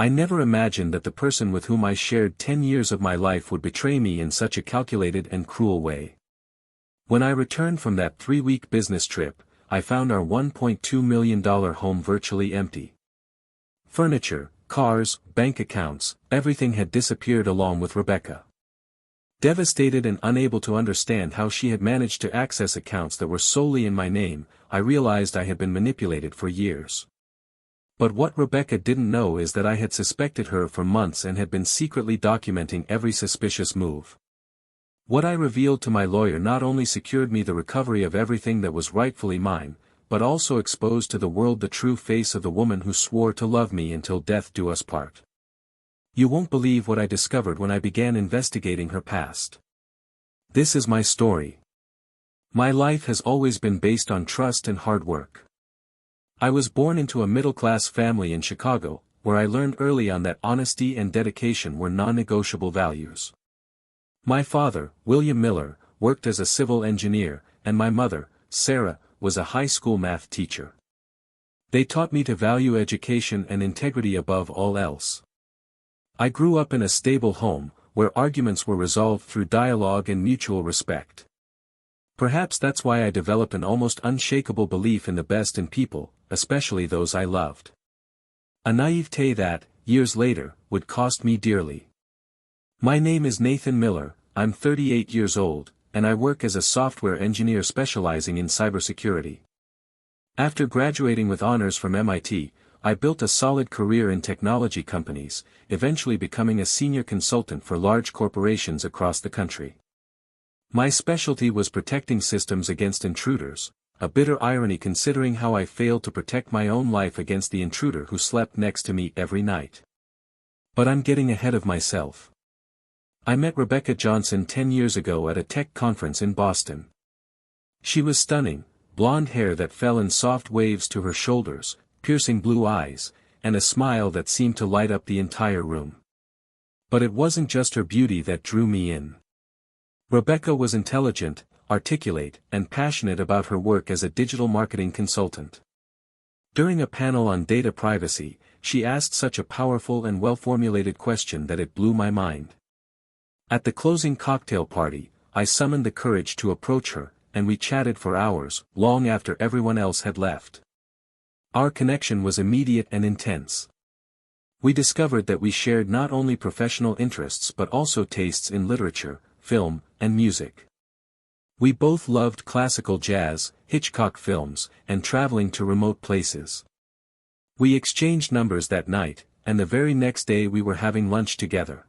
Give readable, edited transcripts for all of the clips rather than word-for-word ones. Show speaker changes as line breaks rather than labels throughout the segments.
I never imagined that the person with whom I shared 10 years of my life would betray me in such a calculated and cruel way. When I returned from that 3-week business trip, I found our $1.2 million home virtually empty. Furniture, cars, bank accounts, everything had disappeared along with Rebecca. Devastated and unable to understand how she had managed to access accounts that were solely in my name, I realized I had been manipulated for years. But what Rebecca didn't know is that I had suspected her for months and had been secretly documenting every suspicious move. What I revealed to my lawyer not only secured me the recovery of everything that was rightfully mine, but also exposed to the world the true face of the woman who swore to love me until death do us part. You won't believe what I discovered when I began investigating her past. This is my story. My life has always been based on trust and hard work. I was born into a middle-class family in Chicago, where I learned early on that honesty and dedication were non-negotiable values. My father, William Miller, worked as a civil engineer, and my mother, Sarah, was a high school math teacher. They taught me to value education and integrity above all else. I grew up in a stable home, where arguments were resolved through dialogue and mutual respect. Perhaps that's why I developed an almost unshakable belief in the best in people, especially those I loved. A naivete that, years later, would cost me dearly. My name is Nathan Miller, I'm 38 years old, and I work as a software engineer specializing in cybersecurity. After graduating with honors from MIT, I built a solid career in technology companies, eventually becoming a senior consultant for large corporations across the country. My specialty was protecting systems against intruders, a bitter irony considering how I failed to protect my own life against the intruder who slept next to me every night. But I'm getting ahead of myself. I met Rebecca Johnson 10 years ago at a tech conference in Boston. She was stunning, blonde hair that fell in soft waves to her shoulders, piercing blue eyes, and a smile that seemed to light up the entire room. But it wasn't just her beauty that drew me in. Rebecca was intelligent, articulate, and passionate about her work as a digital marketing consultant. During a panel on data privacy, she asked such a powerful and well-formulated question that it blew my mind. At the closing cocktail party, I summoned the courage to approach her, and we chatted for hours, long after everyone else had left. Our connection was immediate and intense. We discovered that we shared not only professional interests but also tastes in literature, film, and music. We both loved classical jazz, Hitchcock films, and traveling to remote places. We exchanged numbers that night, and the very next day we were having lunch together.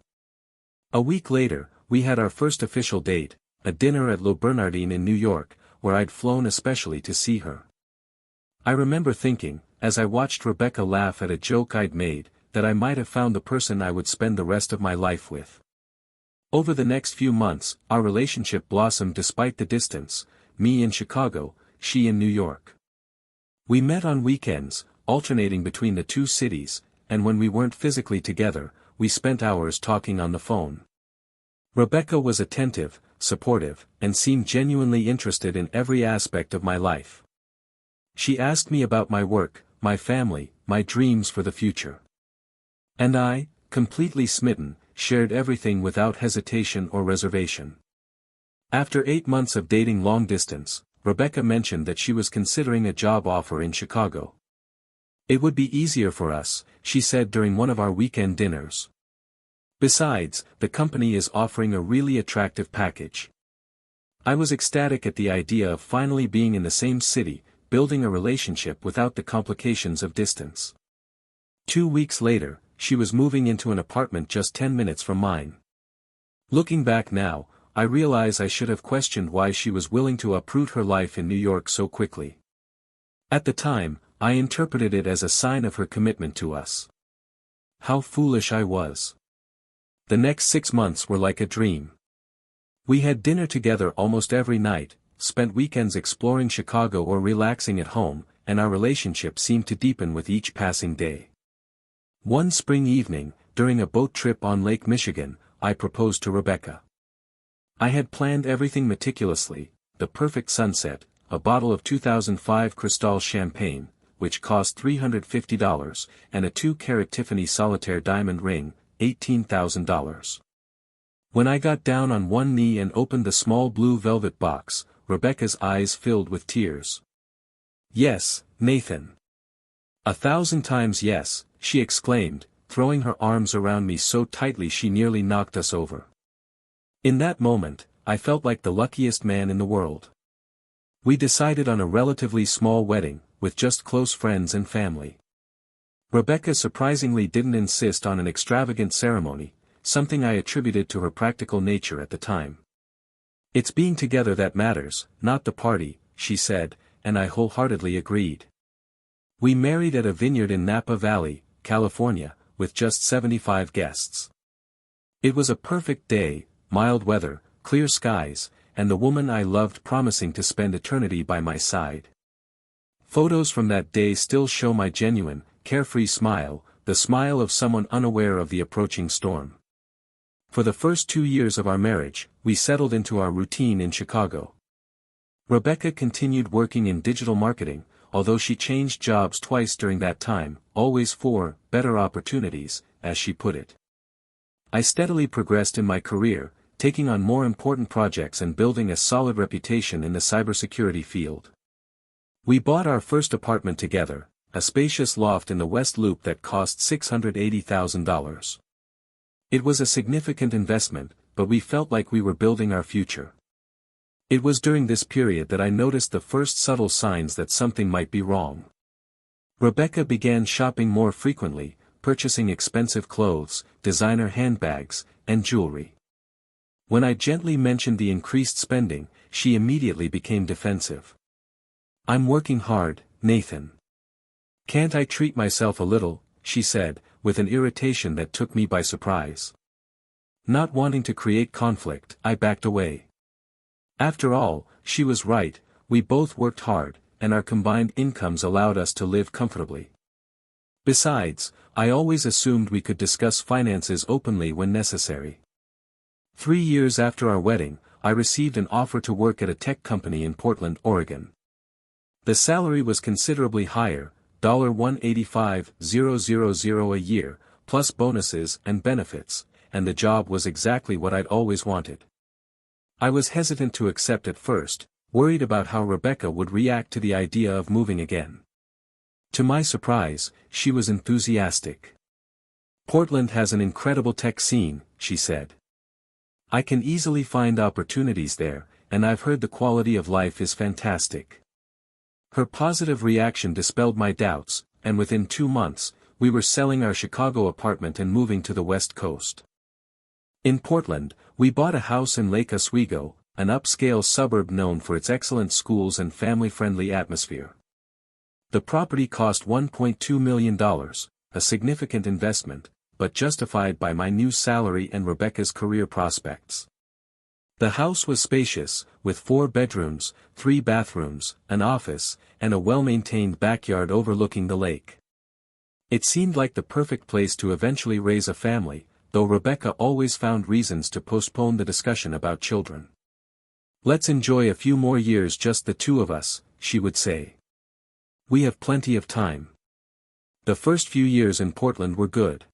A week later, we had our first official date, a dinner at Le Bernardin in New York, where I'd flown especially to see her. I remember thinking, as I watched Rebecca laugh at a joke I'd made, that I might have found the person I would spend the rest of my life with. Over the next few months, our relationship blossomed despite the distance, me in Chicago, she in New York. We met on weekends, alternating between the two cities, and when we weren't physically together, we spent hours talking on the phone. Rebecca was attentive, supportive, and seemed genuinely interested in every aspect of my life. She asked me about my work, my family, my dreams for the future. And I, completely smitten, shared everything without hesitation or reservation. After 8 months of dating long distance, Rebecca mentioned that she was considering a job offer in Chicago. It would be easier for us, she said during one of our weekend dinners. Besides, the company is offering a really attractive package. I was ecstatic at the idea of finally being in the same city, building a relationship without the complications of distance. 2 weeks later, she was moving into an apartment just 10 minutes from mine. Looking back now, I realize I should have questioned why she was willing to uproot her life in New York so quickly. At the time, I interpreted it as a sign of her commitment to us. How foolish I was. The next 6 months were like a dream. We had dinner together almost every night, spent weekends exploring Chicago or relaxing at home, and our relationship seemed to deepen with each passing day. One spring evening, during a boat trip on Lake Michigan, I proposed to Rebecca. I had planned everything meticulously, the perfect sunset, a bottle of 2005 Cristal champagne, which cost $350, and a 2-carat Tiffany solitaire diamond ring, $18,000. When I got down on one knee and opened the small blue velvet box, Rebecca's eyes filled with tears. "Yes, Nathan. 1,000 times yes," she exclaimed, throwing her arms around me so tightly she nearly knocked us over. In that moment, I felt like the luckiest man in the world. We decided on a relatively small wedding, with just close friends and family. Rebecca surprisingly didn't insist on an extravagant ceremony, something I attributed to her practical nature at the time. "It's being together that matters, not the party," she said, and I wholeheartedly agreed. We married at a vineyard in Napa Valley, California, with just 75 guests. It was a perfect day, mild weather, clear skies, and the woman I loved promising to spend eternity by my side. Photos from that day still show my genuine, carefree smile, the smile of someone unaware of the approaching storm. For the first 2 years of our marriage, we settled into our routine in Chicago. Rebecca continued working in digital marketing, although she changed jobs twice during that time, always for better opportunities, as she put it. I steadily progressed in my career, taking on more important projects and building a solid reputation in the cybersecurity field. We bought our first apartment together, a spacious loft in the West Loop that cost $680,000. It was a significant investment, but we felt like we were building our future. It was during this period that I noticed the first subtle signs that something might be wrong. Rebecca began shopping more frequently, purchasing expensive clothes, designer handbags, and jewelry. When I gently mentioned the increased spending, she immediately became defensive. "I'm working hard, Nathan. Can't I treat myself a little?" she said, with an irritation that took me by surprise. Not wanting to create conflict, I backed away. After all, she was right, we both worked hard, and our combined incomes allowed us to live comfortably. Besides, I always assumed we could discuss finances openly when necessary. 3 years after our wedding, I received an offer to work at a tech company in Portland, Oregon. The salary was considerably higher, $185,000 a year, plus bonuses and benefits, and the job was exactly what I'd always wanted. I was hesitant to accept at first, worried about how Rebecca would react to the idea of moving again. To my surprise, she was enthusiastic. "Portland has an incredible tech scene," she said. "I can easily find opportunities there, and I've heard the quality of life is fantastic." Her positive reaction dispelled my doubts, and within 2 months, we were selling our Chicago apartment and moving to the West Coast. In Portland, we bought a house in Lake Oswego, an upscale suburb known for its excellent schools and family-friendly atmosphere. The property cost $1.2 million, a significant investment, but justified by my new salary and Rebecca's career prospects. The house was spacious, with 4 bedrooms, 3 bathrooms, an office, and a well-maintained backyard overlooking the lake. It seemed like the perfect place to eventually raise a family, though Rebecca always found reasons to postpone the discussion about children. "Let's enjoy a few more years, just the 2 of us," she would say. "We have plenty of time." The first few years in Portland were good.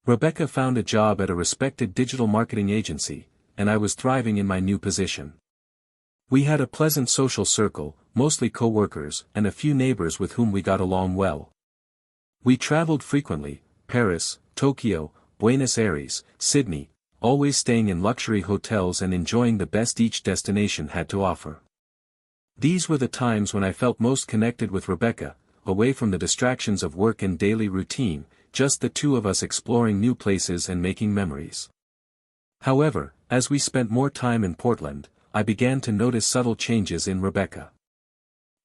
Rebecca found a job at a respected digital marketing agency, and I was thriving in my new position. We had a pleasant social circle, mostly co-workers, and a few neighbors with whom we got along well. We traveled frequently, Paris, Tokyo, Buenos Aires, Sydney, always staying in luxury hotels and enjoying the best each destination had to offer. These were the times when I felt most connected with Rebecca, away from the distractions of work and daily routine, just the 2 of us exploring new places and making memories. However, as we spent more time in Portland, I began to notice subtle changes in Rebecca.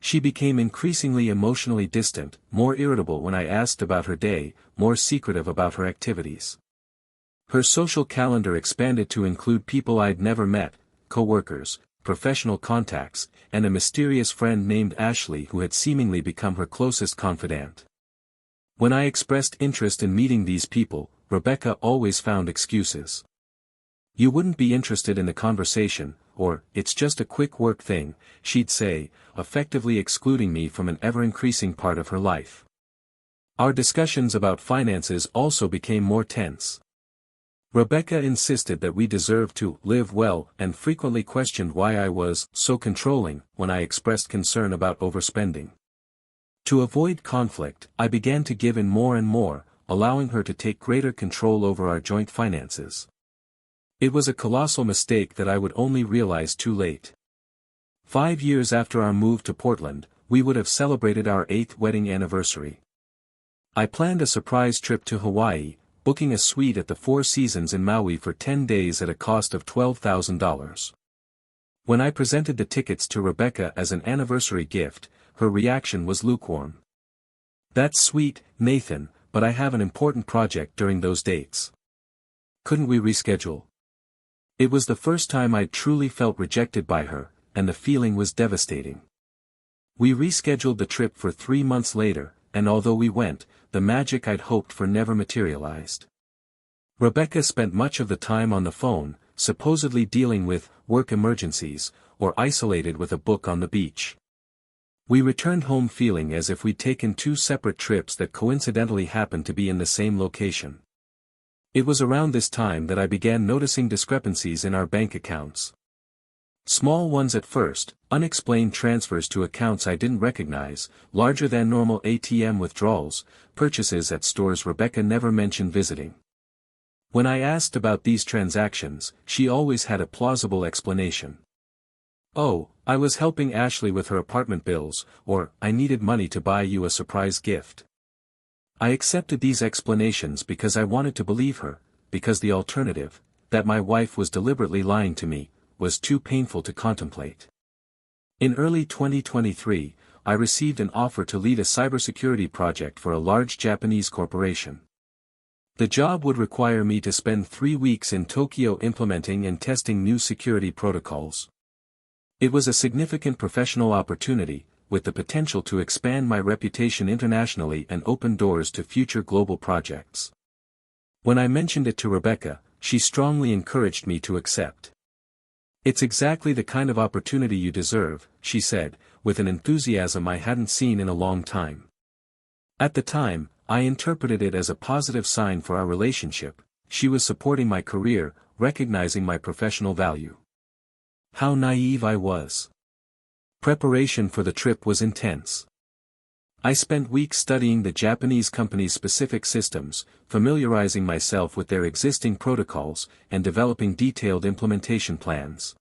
She became increasingly emotionally distant, more irritable when I asked about her day, more secretive about her activities. Her social calendar expanded to include people I'd never met, co-workers, professional contacts, and a mysterious friend named Ashley who had seemingly become her closest confidant. When I expressed interest in meeting these people, Rebecca always found excuses. "You wouldn't be interested in the conversation," or, "It's just a quick work thing," she'd say, effectively excluding me from an ever-increasing part of her life. Our discussions about finances also became more tense. Rebecca insisted that we deserved to live well and frequently questioned why I was so controlling when I expressed concern about overspending. To avoid conflict, I began to give in more and more, allowing her to take greater control over our joint finances. It was a colossal mistake that I would only realize too late. 5 years after our move to Portland, we would have celebrated our 8th wedding anniversary. I planned a surprise trip to Hawaii, booking a suite at the Four Seasons in Maui for 10 days at a cost of $12,000. When I presented the tickets to Rebecca as an anniversary gift, her reaction was lukewarm. "That's sweet, Nathan, but I have an important project during those dates. Couldn't we reschedule?" It was the first time I'd truly felt rejected by her, and the feeling was devastating. We rescheduled the trip for 3 months later, and although we went, the magic I'd hoped for never materialized. Rebecca spent much of the time on the phone, supposedly dealing with work emergencies, or isolated with a book on the beach. We returned home feeling as if we'd taken 2 separate trips that coincidentally happened to be in the same location. It was around this time that I began noticing discrepancies in our bank accounts. Small ones at first, unexplained transfers to accounts I didn't recognize, larger than normal ATM withdrawals, purchases at stores Rebecca never mentioned visiting. When I asked about these transactions, she always had a plausible explanation. "Oh, I was helping Ashley with her apartment bills," or, "I needed money to buy you a surprise gift." I accepted these explanations because I wanted to believe her, because the alternative, that my wife was deliberately lying to me, was too painful to contemplate. In early 2023, I received an offer to lead a cybersecurity project for a large Japanese corporation. The job would require me to spend 3 weeks in Tokyo implementing and testing new security protocols. It was a significant professional opportunity, with the potential to expand my reputation internationally and open doors to future global projects. When I mentioned it to Rebecca, she strongly encouraged me to accept. "It's exactly the kind of opportunity you deserve," she said, with an enthusiasm I hadn't seen in a long time. At the time, I interpreted it as a positive sign for our relationship. She was supporting my career, recognizing my professional value. How naive I was. Preparation for the trip was intense. I spent weeks studying the Japanese company's specific systems, familiarizing myself with their existing protocols, and developing detailed implementation plans.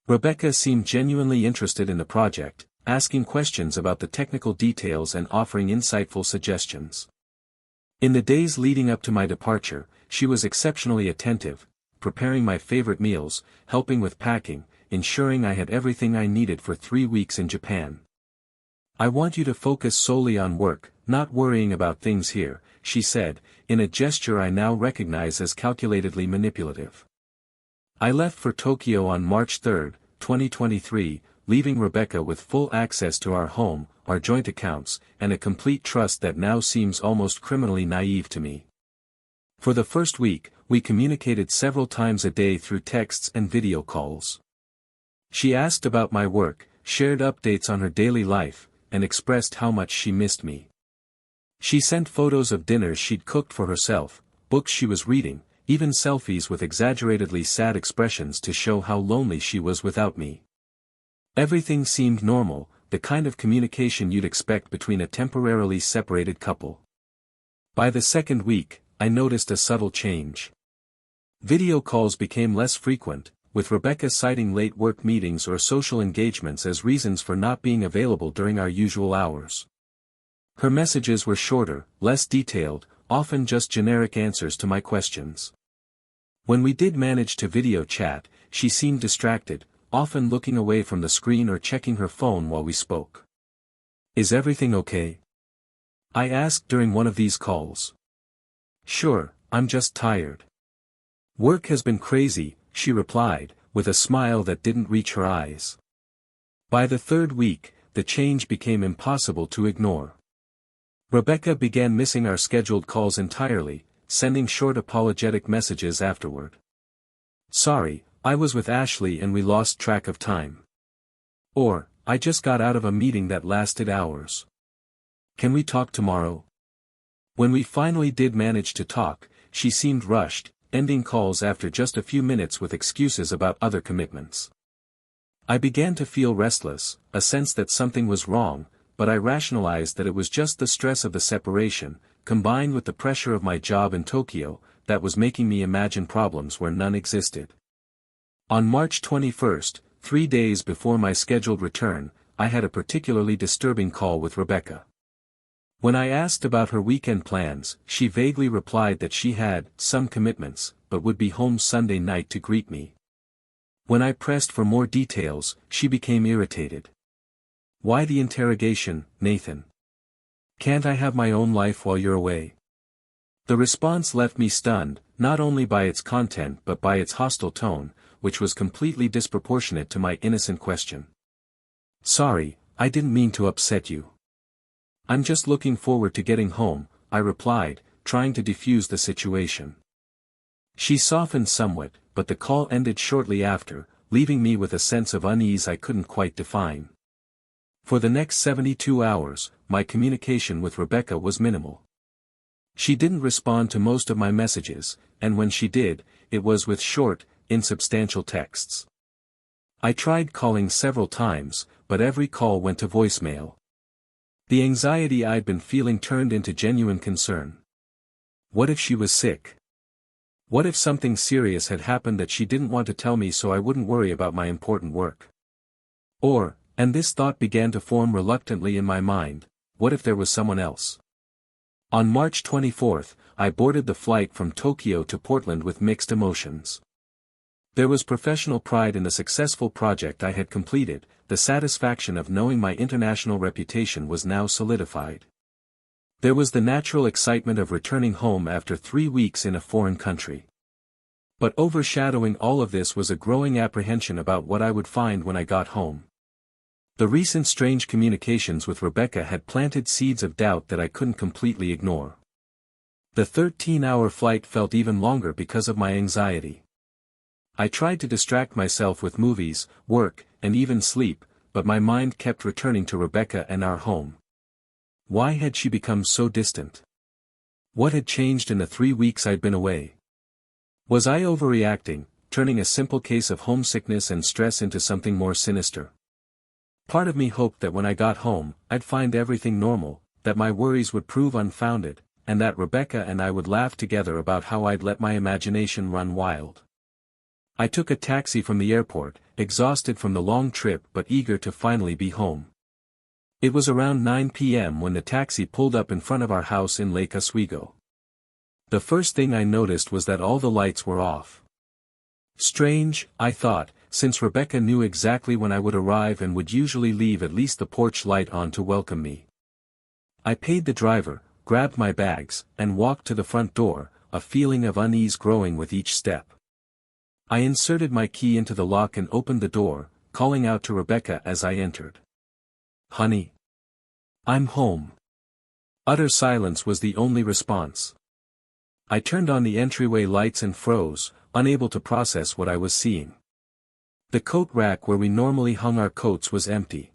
Rebecca seemed genuinely interested in the project, asking questions about the technical details and offering insightful suggestions. In the days leading up to my departure, she was exceptionally attentive, preparing my favorite meals, helping with packing, ensuring I had everything I needed for 3 weeks in Japan. "I want you to focus solely on work, not worrying about things here," she said, in a gesture I now recognize as calculatedly manipulative. I left for Tokyo on March 3, 2023, leaving Rebecca with full access to our home, our joint accounts, and a complete trust that now seems almost criminally naive to me. For the first week, we communicated several times a day through texts and video calls. She asked about my work, shared updates on her daily life, and expressed how much she missed me. She sent photos of dinners she'd cooked for herself, books she was reading, even selfies with exaggeratedly sad expressions to show how lonely she was without me. Everything seemed normal, the kind of communication you'd expect between a temporarily separated couple. By the second week, I noticed a subtle change. Video calls became less frequent, with Rebecca citing late work meetings or social engagements as reasons for not being available during our usual hours. Her messages were shorter, less detailed, often just generic answers to my questions. When we did manage to video chat, she seemed distracted, often looking away from the screen or checking her phone while we spoke. "Is everything okay?" I asked during one of these calls. "Sure, I'm just tired. Work has been crazy," she replied, with a smile that didn't reach her eyes. By the third week, the change became impossible to ignore. Rebecca began missing our scheduled calls entirely, sending short apologetic messages afterward. "Sorry, I was with Ashley and we lost track of time. Or, I just got out of a meeting that lasted hours. Can we talk tomorrow? When we finally did manage to talk, she seemed rushed, ending calls after just a few minutes with excuses about other commitments. I began to feel restless, a sense that something was wrong, but I rationalized that it was just the stress of the separation, combined with the pressure of my job in Tokyo, that was making me imagine problems where none existed. On March 21st, 3 days before my scheduled return, I had a particularly disturbing call with Rebecca. When I asked about her weekend plans, she vaguely replied that she had some commitments, but would be home Sunday night to greet me. When I pressed for more details, she became irritated. Why the interrogation, Nathan? Can't I have my own life while you're away? The response left me stunned, not only by its content but by its hostile tone, which was completely disproportionate to my innocent question. Sorry, I didn't mean to upset you. I'm just looking forward to getting home, I replied, trying to defuse the situation. She softened somewhat, but the call ended shortly after, leaving me with a sense of unease I couldn't quite define. For the next 72 hours, my communication with Rebecca was minimal. She didn't respond to most of my messages, and when she did, it was with short, insubstantial texts. I tried calling several times, but every call went to voicemail. The anxiety I'd been feeling turned into genuine concern. What if she was sick? What if something serious had happened that she didn't want to tell me so I wouldn't worry about my important work? Or, and this thought began to form reluctantly in my mind, what if there was someone else? On March 24th, I boarded the flight from Tokyo to Portland with mixed emotions. There was professional pride in the successful project I had completed, the satisfaction of knowing my international reputation was now solidified. There was the natural excitement of returning home after 3 weeks in a foreign country. But overshadowing all of this was a growing apprehension about what I would find when I got home. The recent strange communications with Rebecca had planted seeds of doubt that I couldn't completely ignore. The 13-hour flight felt even longer because of my anxiety. I tried to distract myself with movies, work, and even sleep, but my mind kept returning to Rebecca and our home. Why had she become so distant? What had changed in the 3 weeks I'd been away? Was I overreacting, turning a simple case of homesickness and stress into something more sinister? Part of me hoped that when I got home, I'd find everything normal, that my worries would prove unfounded, and that Rebecca and I would laugh together about how I'd let my imagination run wild. I took a taxi from the airport, exhausted from the long trip but eager to finally be home. It was around 9 p.m. when the taxi pulled up in front of our house in Lake Oswego. The first thing I noticed was that all the lights were off. Strange, I thought, since Rebecca knew exactly when I would arrive and would usually leave at least the porch light on to welcome me. I paid the driver, grabbed my bags, and walked to the front door, a feeling of unease growing with each step. I inserted my key into the lock and opened the door, calling out to Rebecca as I entered. Honey. I'm home. Utter silence was the only response. I turned on the entryway lights and froze, unable to process what I was seeing. The coat rack where we normally hung our coats was empty.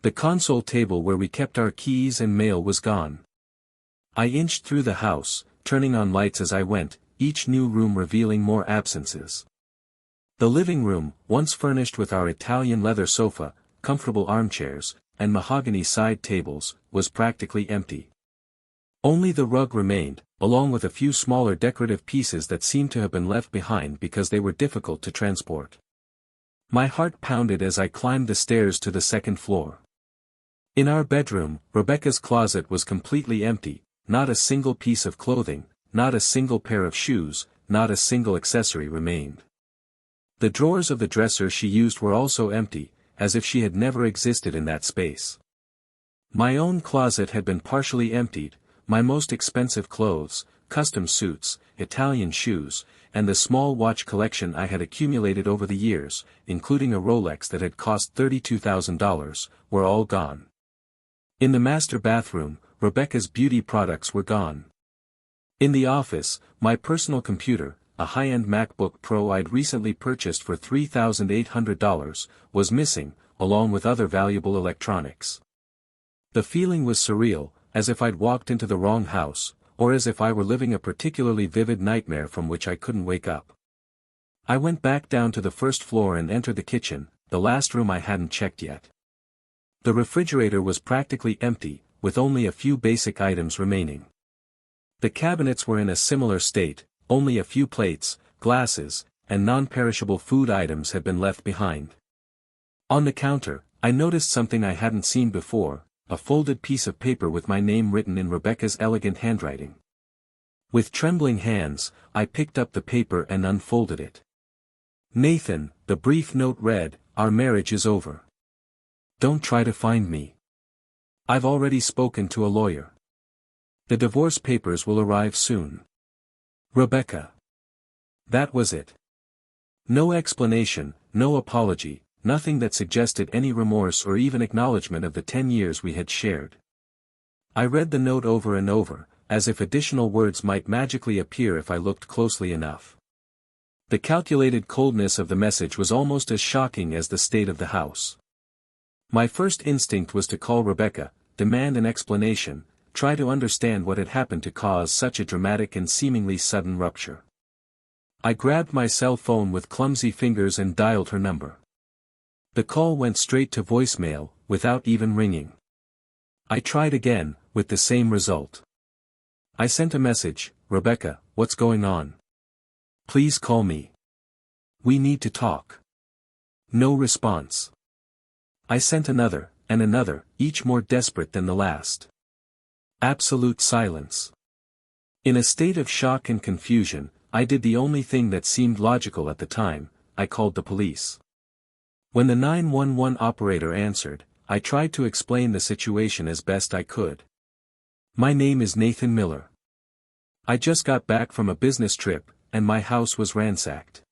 The console table where we kept our keys and mail was gone. I inched through the house, turning on lights as I went, each new room revealing more absences. The living room, once furnished with our Italian leather sofa, comfortable armchairs, and mahogany side tables, was practically empty. Only the rug remained, along with a few smaller decorative pieces that seemed to have been left behind because they were difficult to transport. My heart pounded as I climbed the stairs to the second floor. In our bedroom, Rebecca's closet was completely empty, not a single piece of clothing, not a single pair of shoes, not a single accessory remained. The drawers of the dresser she used were also empty, as if she had never existed in that space. My own closet had been partially emptied, my most expensive clothes, custom suits, Italian shoes, and the small watch collection I had accumulated over the years, including a Rolex that had cost $32,000, were all gone. In the master bathroom, Rebecca's beauty products were gone. In the office, my personal computer, a high-end MacBook Pro I'd recently purchased for $3,800, was missing, along with other valuable electronics. The feeling was surreal, as if I'd walked into the wrong house, or as if I were living a particularly vivid nightmare from which I couldn't wake up. I went back down to the first floor and entered the kitchen, the last room I hadn't checked yet. The refrigerator was practically empty, with only a few basic items remaining. The cabinets were in a similar state, only a few plates, glasses, and non-perishable food items had been left behind. On the counter, I noticed something I hadn't seen before, a folded piece of paper with my name written in Rebecca's elegant handwriting. With trembling hands, I picked up the paper and unfolded it. "Nathan," the brief note read, "our marriage is over. Don't try to find me. I've already spoken to a lawyer. The divorce papers will arrive soon. Rebecca." That was it. No explanation, no apology, nothing that suggested any remorse or even acknowledgement of the 10 years we had shared. I read the note over and over, as if additional words might magically appear if I looked closely enough. The calculated coldness of the message was almost as shocking as the state of the house. My first instinct was to call Rebecca, demand an explanation, try to understand what had happened to cause such a dramatic and seemingly sudden rupture. I grabbed my cell phone with clumsy fingers and dialed her number. The call went straight to voicemail, without even ringing. I tried again, with the same result. I sent a message, "Rebecca, what's going on? Please call me. We need to talk." No response. I sent another, and another, each more desperate than the last. Absolute silence. In a state of shock and confusion, I did the only thing that seemed logical at the time, I called the police. When the 911 operator answered, I tried to explain the situation as best I could. "My name is Nathan Miller. I just got back from a business trip, and my house was ransacked.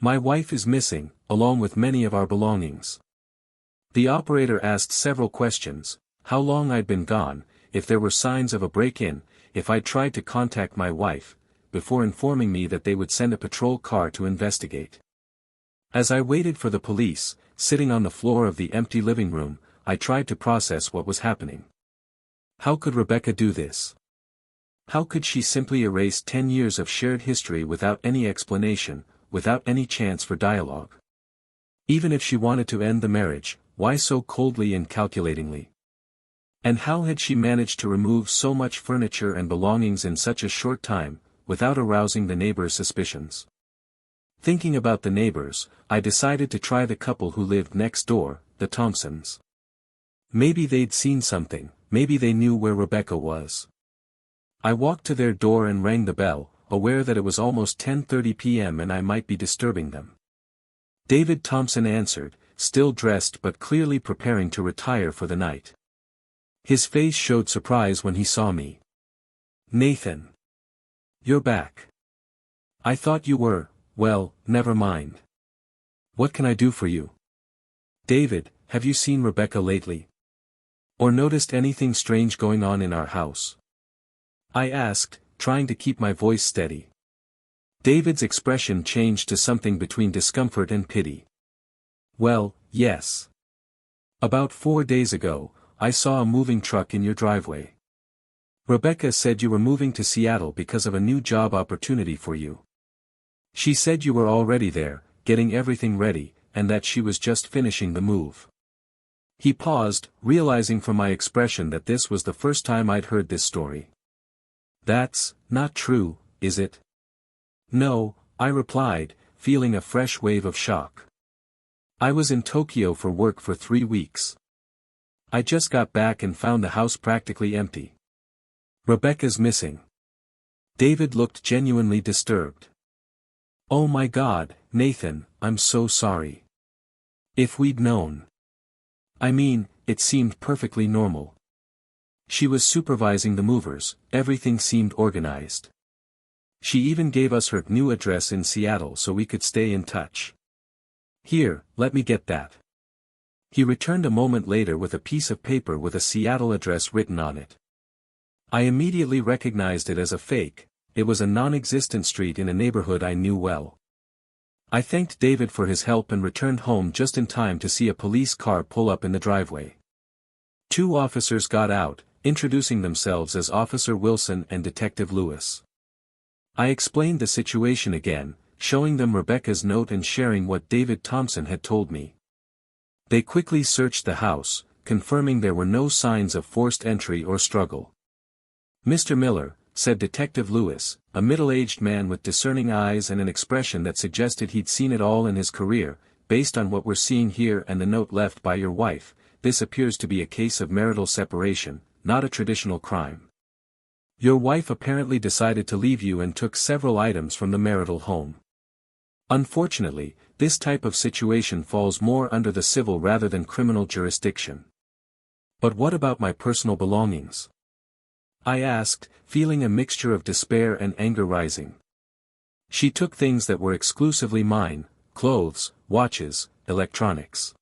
My wife is missing, along with many of our belongings." The operator asked several questions: how long I'd been gone, if there were signs of a break-in, if I'd tried to contact my wife, before informing me that they would send a patrol car to investigate. As I waited for the police, sitting on the floor of the empty living room, I tried to process what was happening. How could Rebecca do this? How could she simply erase 10 years of shared history without any explanation, without any chance for dialogue? Even if she wanted to end the marriage, why so coldly and calculatingly? And how had she managed to remove so much furniture and belongings in such a short time, without arousing the neighbors' suspicions? Thinking about the neighbors, I decided to try the couple who lived next door, the Thompsons. Maybe they'd seen something, maybe they knew where Rebecca was. I walked to their door and rang the bell, aware that it was almost 10:30 p.m. and I might be disturbing them. David Thompson answered, still dressed but clearly preparing to retire for the night. His face showed surprise when he saw me. "Nathan. You're back. I thought you were, well, never mind. What can I do for you?" "David, have you seen Rebecca lately? Or noticed anything strange going on in our house?" I asked, trying to keep my voice steady. David's expression changed to something between discomfort and pity. "Well, yes. About 4 days ago, I saw a moving truck in your driveway. Rebecca said you were moving to Seattle because of a new job opportunity for you. She said you were already there, getting everything ready, and that she was just finishing the move." He paused, realizing from my expression that this was the first time I'd heard this story. "That's not true, is it?" "No," I replied, feeling a fresh wave of shock. "I was in Tokyo for work for 3 weeks. I just got back and found the house practically empty. Rebecca's missing." David looked genuinely disturbed. "Oh my God, Nathan, I'm so sorry. If we'd known. I mean, it seemed perfectly normal. She was supervising the movers, everything seemed organized. She even gave us her new address in Seattle so we could stay in touch. Here, let me get that." He returned a moment later with a piece of paper with a Seattle address written on it. I immediately recognized it as a fake, it was a non-existent street in a neighborhood I knew well. I thanked David for his help and returned home just in time to see a police car pull up in the driveway. Two officers got out, introducing themselves as Officer Wilson and Detective Lewis. I explained the situation again, showing them Rebecca's note and sharing what David Thompson had told me. They quickly searched the house, confirming there were no signs of forced entry or struggle. "Mr. Miller," said Detective Lewis, a middle-aged man with discerning eyes and an expression that suggested he'd seen it all in his career, "based on what we're seeing here and the note left by your wife, this appears to be a case of marital separation, not a traditional crime. Your wife apparently decided to leave you and took several items from the marital home. Unfortunately, this type of situation falls more under the civil rather than criminal jurisdiction." "But what about my personal belongings?" I asked, feeling a mixture of despair and anger rising. "She took things that were exclusively mine, clothes, watches, electronics.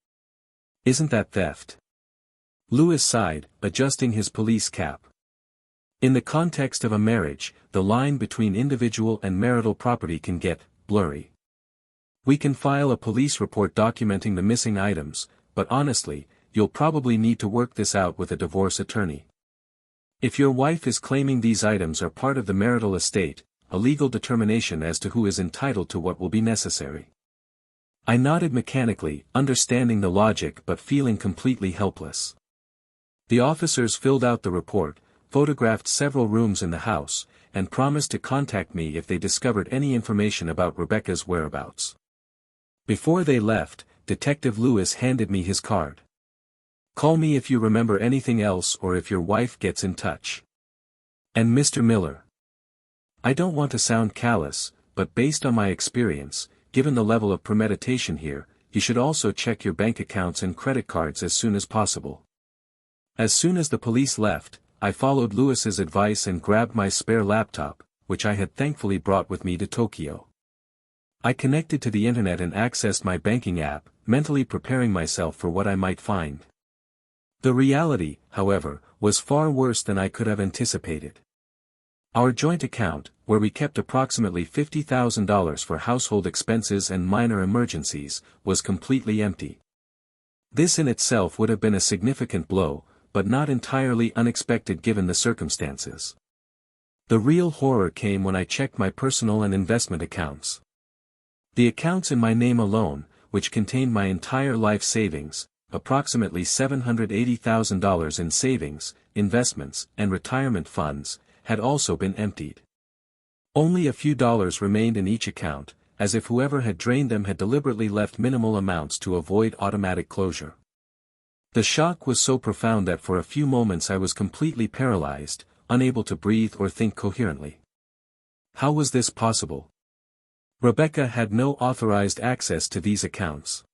Isn't that theft?" Lewis sighed, adjusting his police cap. "In the context of a marriage, the line between individual and marital property can get blurry. We can file a police report documenting the missing items, but honestly, you'll probably need to work this out with a divorce attorney. If your wife is claiming these items are part of the marital estate, a legal determination as to who is entitled to what will be necessary." I nodded mechanically, understanding the logic but feeling completely helpless. The officers filled out the report, photographed several rooms in the house, and promised to contact me if they discovered any information about Rebecca's whereabouts. Before they left, Detective Lewis handed me his card. "Call me if you remember anything else or if your wife gets in touch. And Mr. Miller. I don't want to sound callous, but based on my experience, given the level of premeditation here, you should also check your bank accounts and credit cards as soon as possible." As soon as the police left, I followed Lewis's advice and grabbed my spare laptop, which I had thankfully brought with me to Tokyo. I connected to the internet and accessed my banking app, mentally preparing myself for what I might find. The reality, however, was far worse than I could have anticipated. Our joint account, where we kept approximately $50,000 for household expenses and minor emergencies, was completely empty. This in itself would have been a significant blow, but not entirely unexpected given the circumstances. The real horror came when I checked my personal and investment accounts. The accounts in my name alone, which contained my entire life savings, approximately $780,000 in savings, investments, and retirement funds, had also been emptied. Only a few dollars remained in each account, as if whoever had drained them had deliberately left minimal amounts to avoid automatic closure. The shock was so profound that for a few moments I was completely paralyzed, unable to breathe or think coherently. How was this possible? Rebecca had no authorized access to these accounts.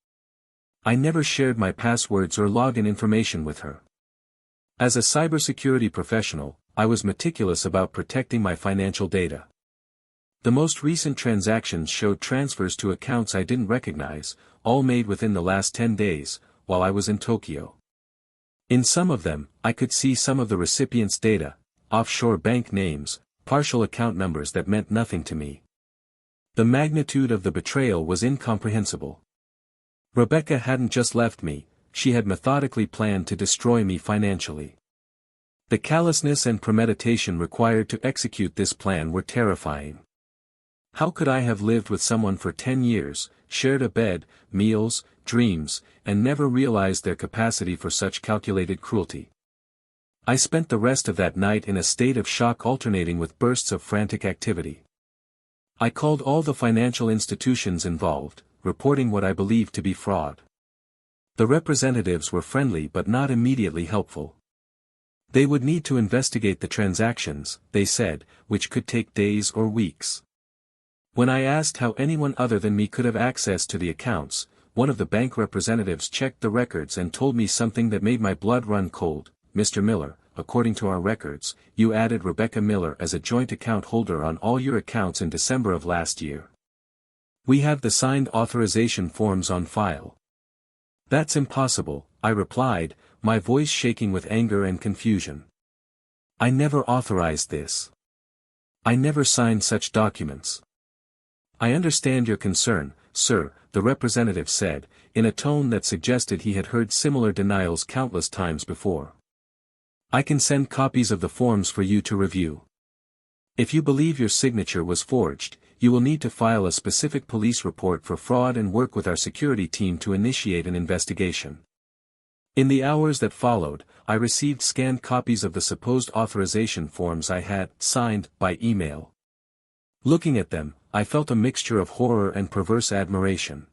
I never shared my passwords or login information with her. As a cybersecurity professional, I was meticulous about protecting my financial data. The most recent transactions showed transfers to accounts I didn't recognize, all made within the last 10 days, while I was in Tokyo. In some of them, I could see some of the recipients' data, offshore bank names, partial account numbers that meant nothing to me. The magnitude of the betrayal was incomprehensible. Rebecca hadn't just left me, she had methodically planned to destroy me financially. The callousness and premeditation required to execute this plan were terrifying. How could I have lived with someone for 10 years, shared a bed, meals, dreams, and never realized their capacity for such calculated cruelty? I spent the rest of that night in a state of shock alternating with bursts of frantic activity. I called all the financial institutions involved, reporting what I believed to be fraud. The representatives were friendly but not immediately helpful. They would need to investigate the transactions, they said, which could take days or weeks. When I asked how anyone other than me could have access to the accounts, one of the bank representatives checked the records and told me something that made my blood run cold. "Mr. Miller, according to our records, you added Rebecca Miller as a joint account holder on all your accounts in December of last year. We have the signed authorization forms on file." "That's impossible," I replied, my voice shaking with anger and confusion. "I never authorized this. I never signed such documents. I understand your concern, sir, the representative said, in a tone that suggested he had heard similar denials countless times before. I can send copies of the forms for you to review. If you believe your signature was forged, you will need to file a specific police report for fraud and work with our security team to initiate an investigation. In the hours that followed, I received scanned copies of the supposed authorization forms I had signed by email. Looking at them, I felt a mixture of horror and perverse admiration.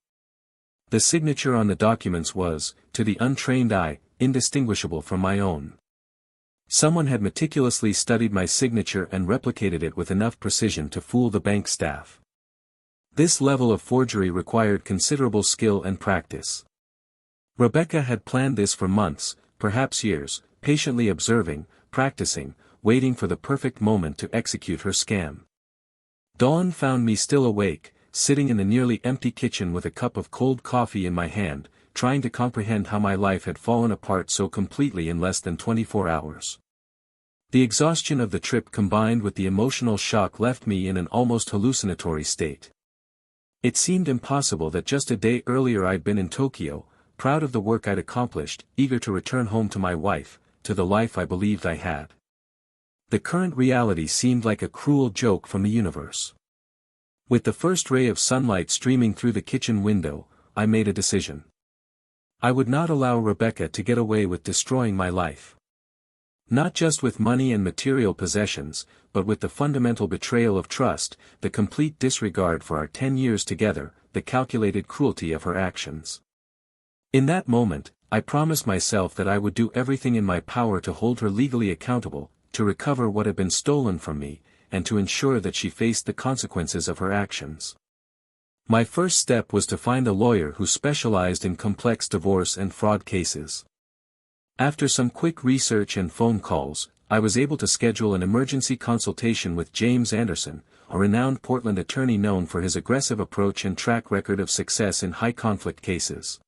The signature on the documents was, to the untrained eye, indistinguishable from my own. Someone had meticulously studied my signature and replicated it with enough precision to fool the bank staff. This level of forgery required considerable skill and practice. Rebecca had planned this for months, perhaps years, patiently observing, practicing, waiting for the perfect moment to execute her scam. Dawn found me still awake, sitting in the nearly empty kitchen with a cup of cold coffee in my hand, trying to comprehend how my life had fallen apart so completely in less than 24 hours. The exhaustion of the trip combined with the emotional shock left me in an almost hallucinatory state. It seemed impossible that just a day earlier I'd been in Tokyo, proud of the work I'd accomplished, eager to return home to my wife, to the life I believed I had. The current reality seemed like a cruel joke from the universe. With the first ray of sunlight streaming through the kitchen window, I made a decision. I would not allow Rebecca to get away with destroying my life. Not just with money and material possessions, but with the fundamental betrayal of trust, the complete disregard for our 10 years together, the calculated cruelty of her actions. In that moment, I promised myself that I would do everything in my power to hold her legally accountable, to recover what had been stolen from me, and to ensure that she faced the consequences of her actions. My first step was to find a lawyer who specialized in complex divorce and fraud cases. After some quick research and phone calls, I was able to schedule an emergency consultation with James Anderson, a renowned Portland attorney known for his aggressive approach and track record of success in high-conflict cases.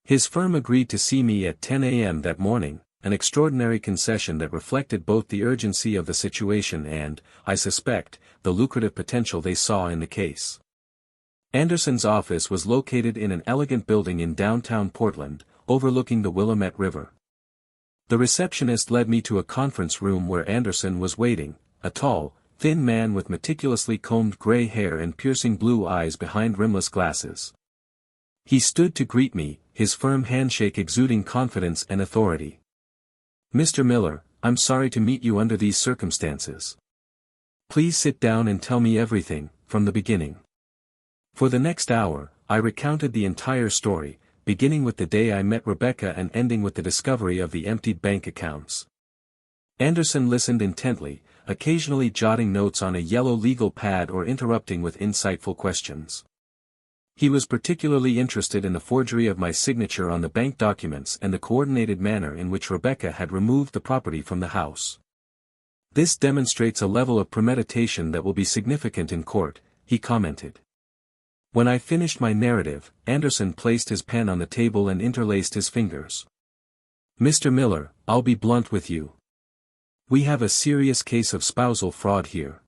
His firm agreed to see me at 10 a.m. that morning, an extraordinary concession that reflected both the urgency of the situation and, I suspect, the lucrative potential they saw in the case. Anderson's office was located in an elegant building in downtown Portland, overlooking the Willamette River. The receptionist led me to a conference room where Anderson was waiting, a tall, thin man with meticulously combed gray hair and piercing blue eyes behind rimless glasses. He stood to greet me, his firm handshake exuding confidence and authority. "Mr. Miller, I'm sorry to meet you under these circumstances. Please sit down and tell me everything, from the beginning." For the next hour, I recounted the entire story, beginning with the day I met Rebecca and ending with the discovery of the emptied bank accounts. Anderson listened intently, occasionally jotting notes on a yellow legal pad or interrupting with insightful questions. He was particularly interested in the forgery of my signature on the bank documents and the coordinated manner in which Rebecca had removed the property from the house. "This demonstrates a level of premeditation that will be significant in court," he commented. When I finished my narrative, Anderson placed his pen on the table and interlaced his fingers. "Mr. Miller, I'll be blunt with you. We have a serious case of spousal fraud here.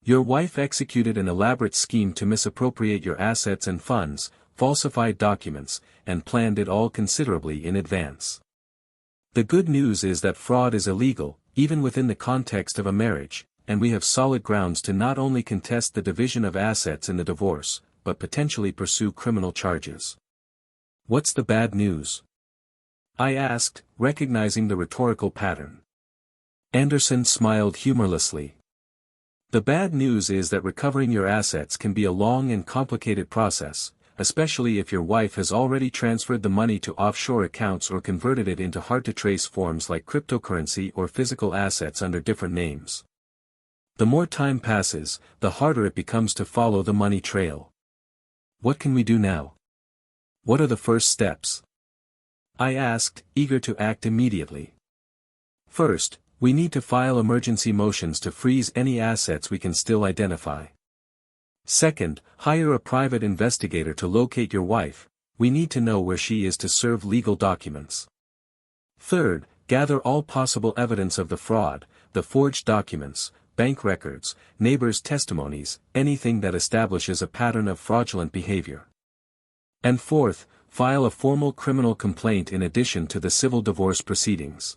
Your wife executed an elaborate scheme to misappropriate your assets and funds, falsified documents, and planned it all considerably in advance. The good news is that fraud is illegal, even within the context of a marriage, and we have solid grounds to not only contest the division of assets in the divorce, but potentially pursue criminal charges." "What's the bad news?" I asked, recognizing the rhetorical pattern. Anderson smiled humorlessly. "The bad news is that recovering your assets can be a long and complicated process, especially if your wife has already transferred the money to offshore accounts or converted it into hard-to-trace forms like cryptocurrency or physical assets under different names. The more time passes, the harder it becomes to follow the money trail. What can we do now? What are the first steps?" I asked, eager to act immediately. "First, we need to file emergency motions to freeze any assets we can still identify. Second, hire a private investigator to locate your wife. We need to know where she is to serve legal documents. Third, gather all possible evidence of the fraud, the forged documents, bank records, neighbors' testimonies, anything that establishes a pattern of fraudulent behavior. And fourth, file a formal criminal complaint in addition to the civil divorce proceedings.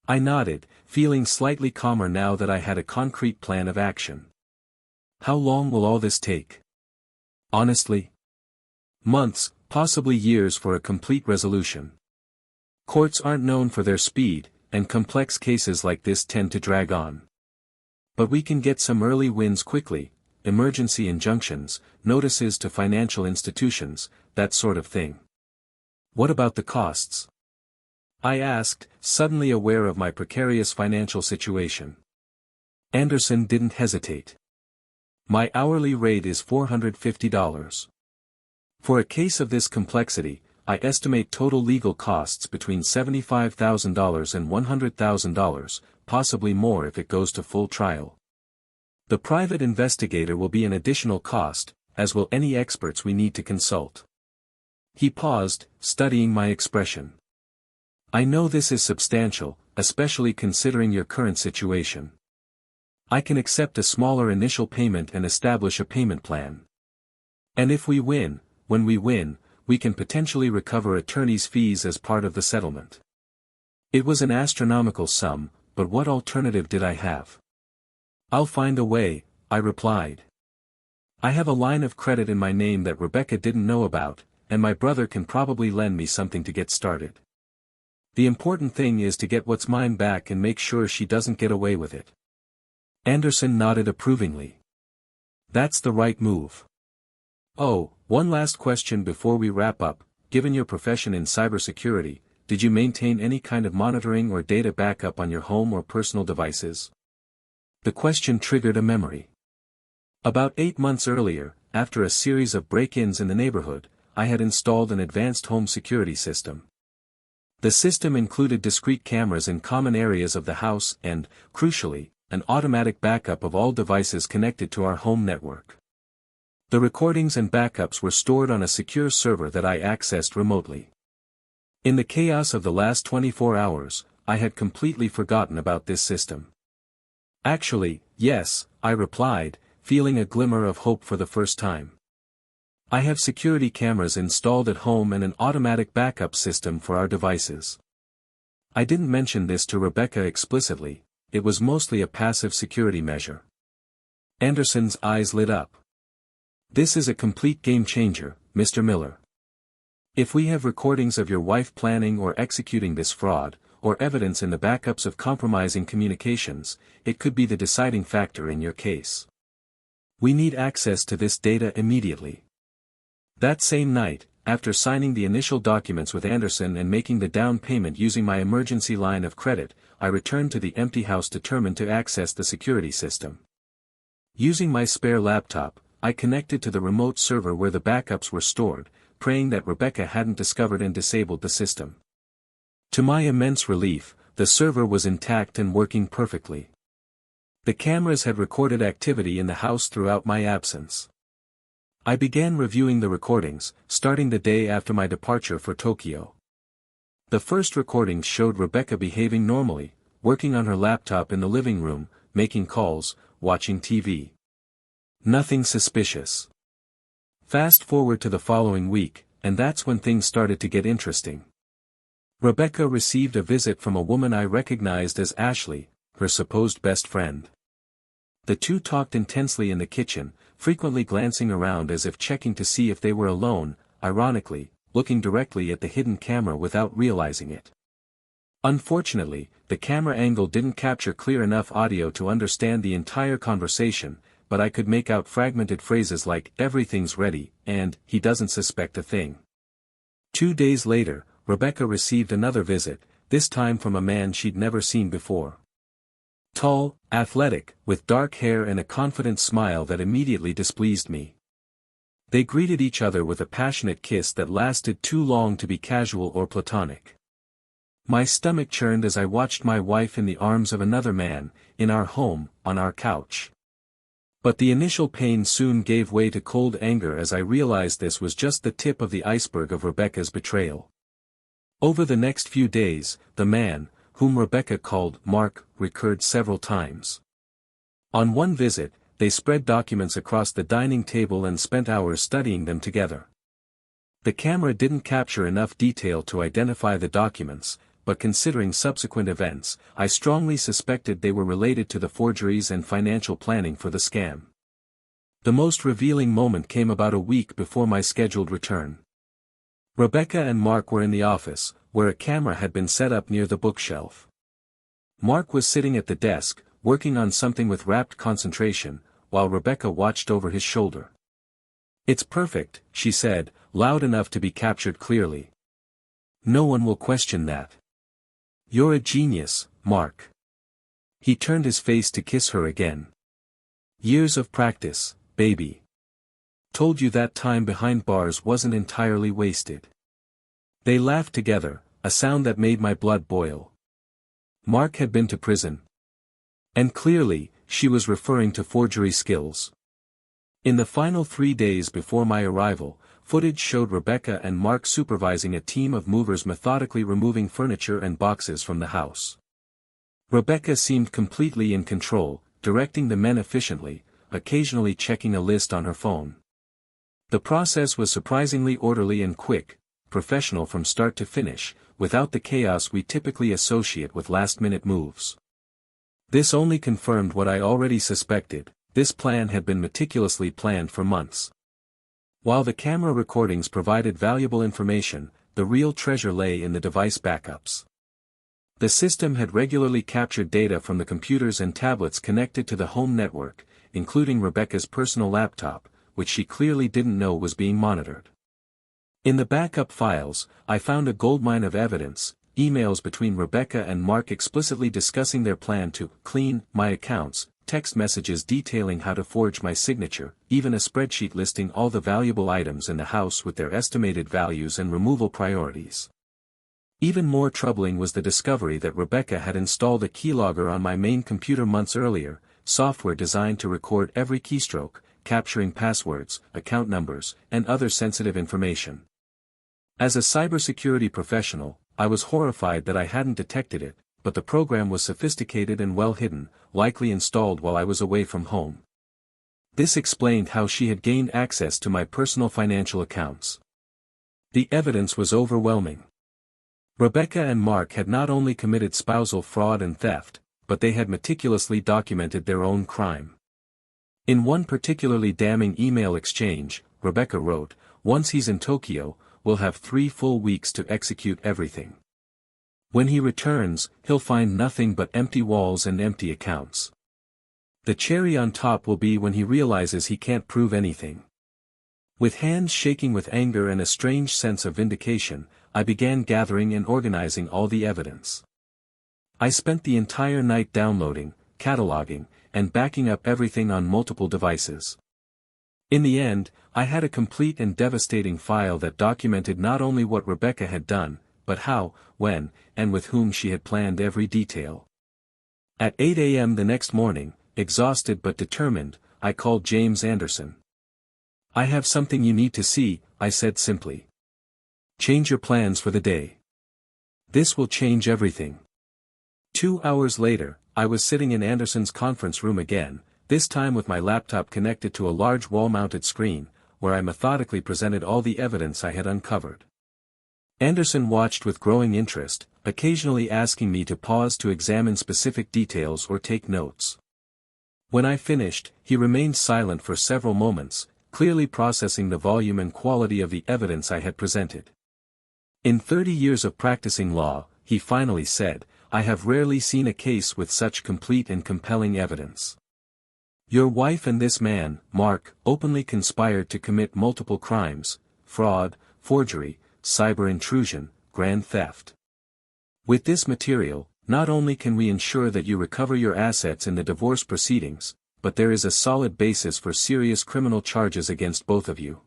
I nodded, feeling slightly calmer now that I had a concrete plan of action. How long will all this take? Honestly? Months, possibly years for a complete resolution. Courts aren't known for their speed, and complex cases like this tend to drag on. But we can get some early wins quickly, emergency injunctions, notices to financial institutions, that sort of thing. What about the costs? I asked, suddenly aware of my precarious financial situation. Anderson didn't hesitate. My hourly rate is $450. For a case of this complexity, I estimate total legal costs between $75,000 and $100,000, possibly more if it goes to full trial. The private investigator will be an additional cost, as will any experts we need to consult. He paused, studying my expression. I know this is substantial, especially considering your current situation. I can accept a smaller initial payment and establish a payment plan. And if we win, when we win, we can potentially recover attorney's fees as part of the settlement. It was an astronomical sum, but what alternative did I have? I'll find a way, I replied. I have a line of credit in my name that Rebecca didn't know about, and my brother can probably lend me something to get started. The important thing is to get what's mine back and make sure she doesn't get away with it. Anderson nodded approvingly. That's the right move. Oh, one last question before we wrap up. Given your profession in cybersecurity, did you maintain any kind of monitoring or data backup on your home or personal devices? The question triggered a memory. About 8 months earlier, after a series of break-ins in the neighborhood, I had installed an advanced home security system. The system included discrete cameras in common areas of the house and, crucially, an automatic backup of all devices connected to our home network. The recordings and backups were stored on a secure server that I accessed remotely. In the chaos of the last 24 hours, I had completely forgotten about this system. Actually, yes, I replied, feeling a glimmer of hope for the first time. I have security cameras installed at home and an automatic backup system for our devices. I didn't mention this to Rebecca explicitly, it was mostly a passive security measure. Anderson's eyes lit up. This is a complete game changer, Mr. Miller. If we have recordings of your wife planning or executing this fraud, or evidence in the backups of compromising communications, it could be the deciding factor in your case. We need access to this data immediately. That same night, after signing the initial documents with Anderson and making the down payment using my emergency line of credit, I returned to the empty house determined to access the security system. Using my spare laptop, I connected to the remote server where the backups were stored, praying that Rebecca hadn't discovered and disabled the system. To my immense relief, the server was intact and working perfectly. The cameras had recorded activity in the house throughout my absence. I began reviewing the recordings, starting the day after my departure for Tokyo. The first recordings showed Rebecca behaving normally, working on her laptop in the living room, making calls, watching TV. Nothing suspicious. Fast forward to the following week, and that's when things started to get interesting. Rebecca received a visit from a woman I recognized as Ashley, her supposed best friend. The two talked intensely in the kitchen, frequently glancing around as if checking to see if they were alone, ironically, looking directly at the hidden camera without realizing it. Unfortunately, the camera angle didn't capture clear enough audio to understand the entire conversation, but I could make out fragmented phrases like, "Everything's ready," and, "He doesn't suspect a thing." 2 days later, Rebecca received another visit, this time from a man she'd never seen before. Tall, athletic, with dark hair and a confident smile that immediately displeased me. They greeted each other with a passionate kiss that lasted too long to be casual or platonic. My stomach churned as I watched my wife in the arms of another man, in our home, on our couch. But the initial pain soon gave way to cold anger as I realized this was just the tip of the iceberg of Rebecca's betrayal. Over the next few days, the man, whom Rebecca called Mark, recurred several times. On one visit, they spread documents across the dining table and spent hours studying them together. The camera didn't capture enough detail to identify the documents, but considering subsequent events, I strongly suspected they were related to the forgeries and financial planning for the scam. The most revealing moment came about a week before my scheduled return. Rebecca and Mark were in the office, where a camera had been set up near the bookshelf. Mark was sitting at the desk, working on something with rapt concentration, while Rebecca watched over his shoulder. "It's perfect," she said, loud enough to be captured clearly. "No one will question that. You're a genius, Mark." He turned his face to kiss her again. "Years of practice, baby. Told you that time behind bars wasn't entirely wasted." They laughed together, a sound that made my blood boil. Mark had been to prison. And clearly, she was referring to forgery skills. In the final 3 days before my arrival, footage showed Rebecca and Mark supervising a team of movers methodically removing furniture and boxes from the house. Rebecca seemed completely in control, directing the men efficiently, occasionally checking a list on her phone. The process was surprisingly orderly and quick, professional from start to finish, without the chaos we typically associate with last-minute moves. This only confirmed what I already suspected: this plan had been meticulously planned for months. While the camera recordings provided valuable information, the real treasure lay in the device backups. The system had regularly captured data from the computers and tablets connected to the home network, including Rebecca's personal laptop, which she clearly didn't know was being monitored. In the backup files, I found a goldmine of evidence: emails between Rebecca and Mark explicitly discussing their plan to clean my accounts, text messages detailing how to forge my signature, even a spreadsheet listing all the valuable items in the house with their estimated values and removal priorities. Even more troubling was the discovery that Rebecca had installed a keylogger on my main computer months earlier, software designed to record every keystroke, capturing passwords, account numbers, and other sensitive information. As a cybersecurity professional, I was horrified that I hadn't detected it, but the program was sophisticated and well hidden, likely installed while I was away from home. This explained how she had gained access to my personal financial accounts. The evidence was overwhelming. Rebecca and Mark had not only committed spousal fraud and theft, but they had meticulously documented their own crime. In one particularly damning email exchange, Rebecca wrote, "Once he's in Tokyo, we'll have 3 full weeks to execute everything. When he returns, he'll find nothing but empty walls and empty accounts. The cherry on top will be when he realizes he can't prove anything." With hands shaking with anger and a strange sense of vindication, I began gathering and organizing all the evidence. I spent the entire night downloading, cataloging, and backing up everything on multiple devices. In the end, I had a complete and devastating file that documented not only what Rebecca had done, but how, when, and with whom she had planned every detail. At 8 a.m. the next morning, exhausted but determined, I called James Anderson. "I have something you need to see," I said simply. "Change your plans for the day. This will change everything." 2 hours later, I was sitting in Anderson's conference room again, this time with my laptop connected to a large wall-mounted screen, where I methodically presented all the evidence I had uncovered. Anderson watched with growing interest, occasionally asking me to pause to examine specific details or take notes. When I finished, he remained silent for several moments, clearly processing the volume and quality of the evidence I had presented. "In 30 years of practicing law," he finally said, "I have rarely seen a case with such complete and compelling evidence. Your wife and this man, Mark, openly conspired to commit multiple crimes: fraud, forgery, cyber intrusion, grand theft. With this material, not only can we ensure that you recover your assets in the divorce proceedings, but there is a solid basis for serious criminal charges against both of you.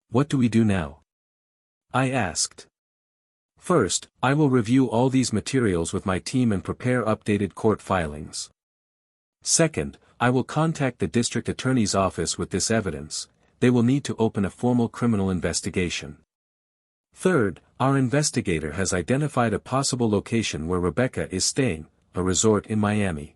What do we do now?" I asked. "First, I will review all these materials with my team and prepare updated court filings. Second, I will contact the district attorney's office with this evidence. They will need to open a formal criminal investigation. Third, our investigator has identified a possible location where Rebecca is staying, a resort in Miami.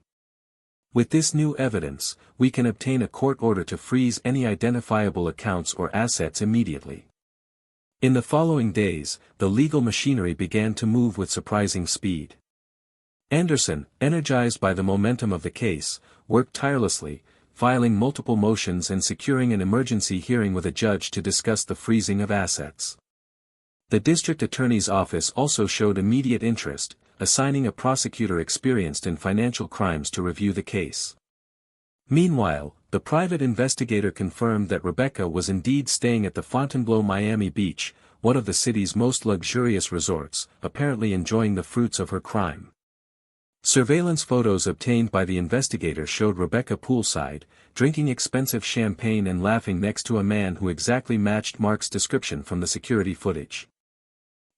With this new evidence, we can obtain a court order to freeze any identifiable accounts or assets immediately. In the following days, the legal machinery began to move with surprising speed. Anderson, energized by the momentum of the case, worked tirelessly, filing multiple motions and securing an emergency hearing with a judge to discuss the freezing of assets. The district attorney's office also showed immediate interest, assigning a prosecutor experienced in financial crimes to review the case. Meanwhile, the private investigator confirmed that Rebecca was indeed staying at the Fontainebleau Miami Beach, one of the city's most luxurious resorts, apparently enjoying the fruits of her crime. Surveillance photos obtained by the investigator showed Rebecca poolside, drinking expensive champagne and laughing next to a man who exactly matched Mark's description from the security footage.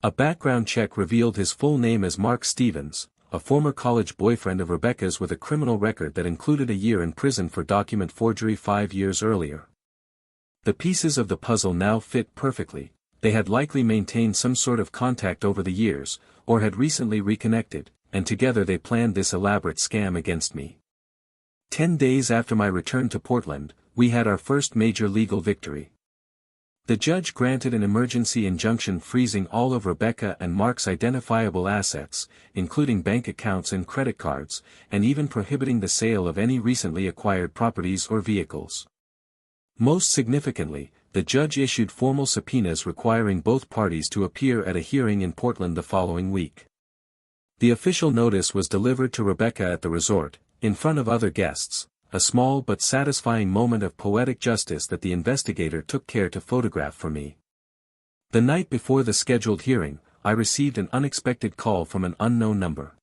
A background check revealed his full name as Mark Stevens, a former college boyfriend of Rebecca's with a criminal record that included a year in prison for document forgery 5 years earlier. The pieces of the puzzle now fit perfectly. They had likely maintained some sort of contact over the years, or had recently reconnected, and together they planned this elaborate scam against me. 10 days after my return to Portland, we had our first major legal victory. The judge granted an emergency injunction freezing all of Rebecca and Mark's identifiable assets, including bank accounts and credit cards, and even prohibiting the sale of any recently acquired properties or vehicles. Most significantly, the judge issued formal subpoenas requiring both parties to appear at a hearing in Portland the following week. The official notice was delivered to Rebecca at the resort, in front of other guests, a small but satisfying moment of poetic justice that the investigator took care to photograph for me. The night before the scheduled hearing, I received an unexpected call from an unknown number.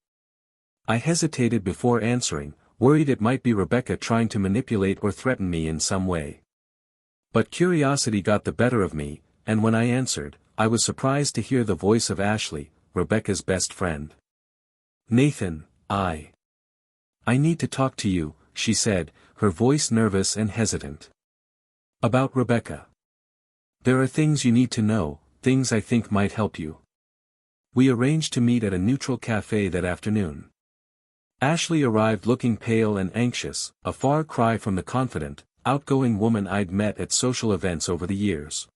I hesitated before answering, worried it might be Rebecca trying to manipulate or threaten me in some way. But curiosity got the better of me, and when I answered, I was surprised to hear the voice of Ashley, Rebecca's best friend. "Nathan, I need to talk to you," she said, her voice nervous and hesitant. "About Rebecca. There are things you need to know, things I think might help you." We arranged to meet at a neutral cafe that afternoon. Ashley arrived looking pale and anxious, a far cry from the confident, outgoing woman I'd met at social events over the years.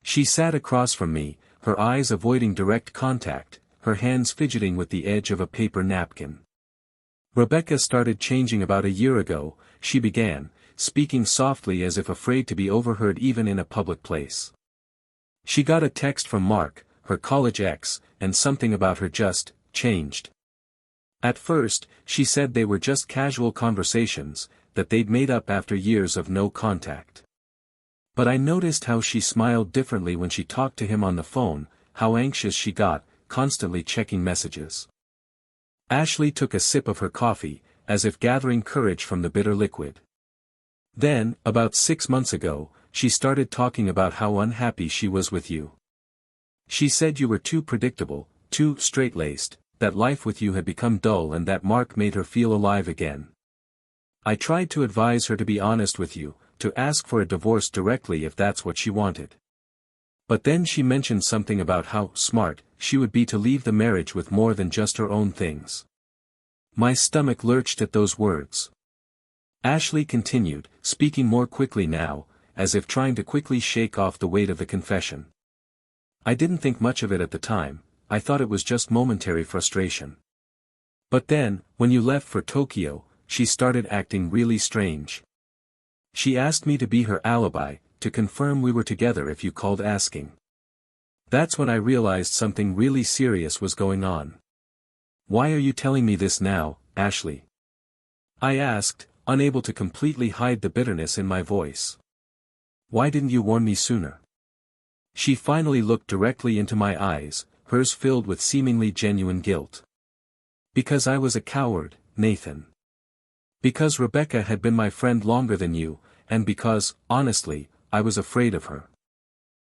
She sat across from me, her eyes avoiding direct contact, her hands fidgeting with the edge of a paper napkin. "Rebecca started changing about a year ago," she began, speaking softly as if afraid to be overheard even in a public place. "She got a text from Mark, her college ex, and something about her just changed. At first, she said they were just casual conversations, that they'd made up after years of no contact. But I noticed how she smiled differently when she talked to him on the phone, how anxious she got, constantly checking messages." Ashley took a sip of her coffee, as if gathering courage from the bitter liquid. "Then, about 6 months ago, she started talking about how unhappy she was with you. She said you were too predictable, too straight-laced, that life with you had become dull and that Mark made her feel alive again. I tried to advise her to be honest with you, to ask for a divorce directly if that's what she wanted. But then she mentioned something about how smart she would be to leave the marriage with more than just her own things." My stomach lurched at those words. Ashley continued, speaking more quickly now, as if trying to quickly shake off the weight of the confession. "I didn't think much of it at the time, I thought it was just momentary frustration. But then, when you left for Tokyo, she started acting really strange. She asked me to be her alibi, to confirm we were together if you called asking. That's when I realized something really serious was going on." "Why are you telling me this now, Ashley?" I asked, unable to completely hide the bitterness in my voice. "Why didn't you warn me sooner?" She finally looked directly into my eyes, hers filled with seemingly genuine guilt. "Because I was a coward, Nathan. Because Rebecca had been my friend longer than you, and because, honestly, I was afraid of her.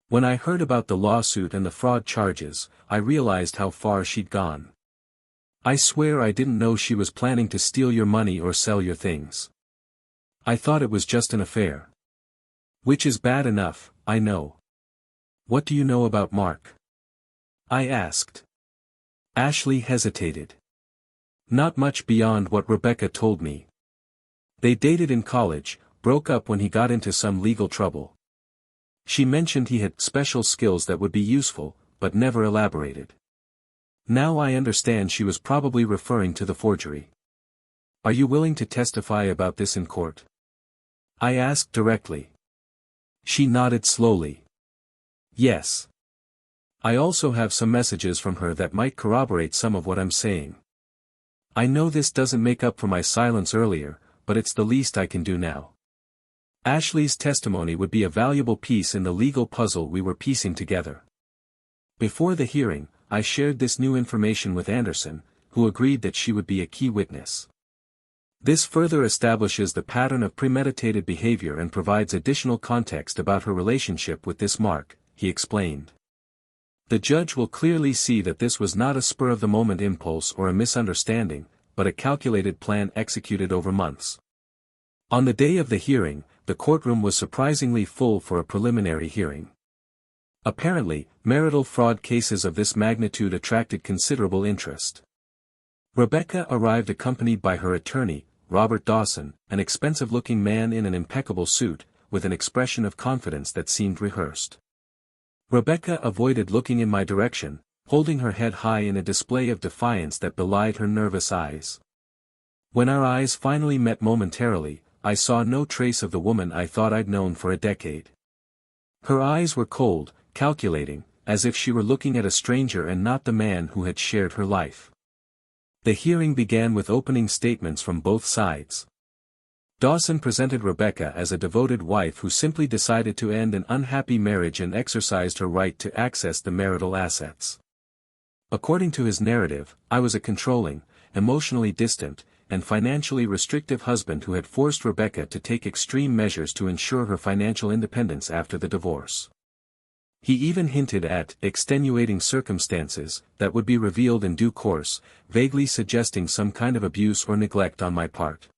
When I heard about the lawsuit and the fraud charges, I realized how far she'd gone. I swear I didn't know she was planning to steal your money or sell your things. I thought it was just an affair. Which is bad enough, I know. What do you know about Mark?" I asked. Ashley hesitated. "Not much beyond what Rebecca told me. They dated in college, broke up when he got into some legal trouble. She mentioned he had special skills that would be useful, but never elaborated. Now I understand she was probably referring to the forgery. Are you willing to testify about this in court? I asked directly. She nodded slowly. Yes. I also have some messages from her that might corroborate some of what I'm saying. I know this doesn't make up for my silence earlier, but it's the least I can do now. Ashley's testimony would be a valuable piece in the legal puzzle we were piecing together. Before the hearing, I shared this new information with Anderson, who agreed that she would be a key witness. This further establishes the pattern of premeditated behavior and provides additional context about her relationship with this Mark, he explained. The judge will clearly see that this was not a spur-of-the-moment impulse or a misunderstanding, but a calculated plan executed over months. On the day of the hearing, the courtroom was surprisingly full for a preliminary hearing. Apparently, marital fraud cases of this magnitude attracted considerable interest. Rebecca arrived accompanied by her attorney, Robert Dawson, an expensive-looking man in an impeccable suit, with an expression of confidence that seemed rehearsed. Rebecca avoided looking in my direction, holding her head high in a display of defiance that belied her nervous eyes. When our eyes finally met momentarily, I saw no trace of the woman I thought I'd known for a decade. Her eyes were cold, calculating, as if she were looking at a stranger and not the man who had shared her life. The hearing began with opening statements from both sides. Dawson presented Rebecca as a devoted wife who simply decided to end an unhappy marriage and exercised her right to access the marital assets. According to his narrative, I was a controlling, emotionally distant, and financially restrictive husband who had forced Rebecca to take extreme measures to ensure her financial independence after the divorce. He even hinted at extenuating circumstances that would be revealed in due course, vaguely suggesting some kind of abuse or neglect on my part.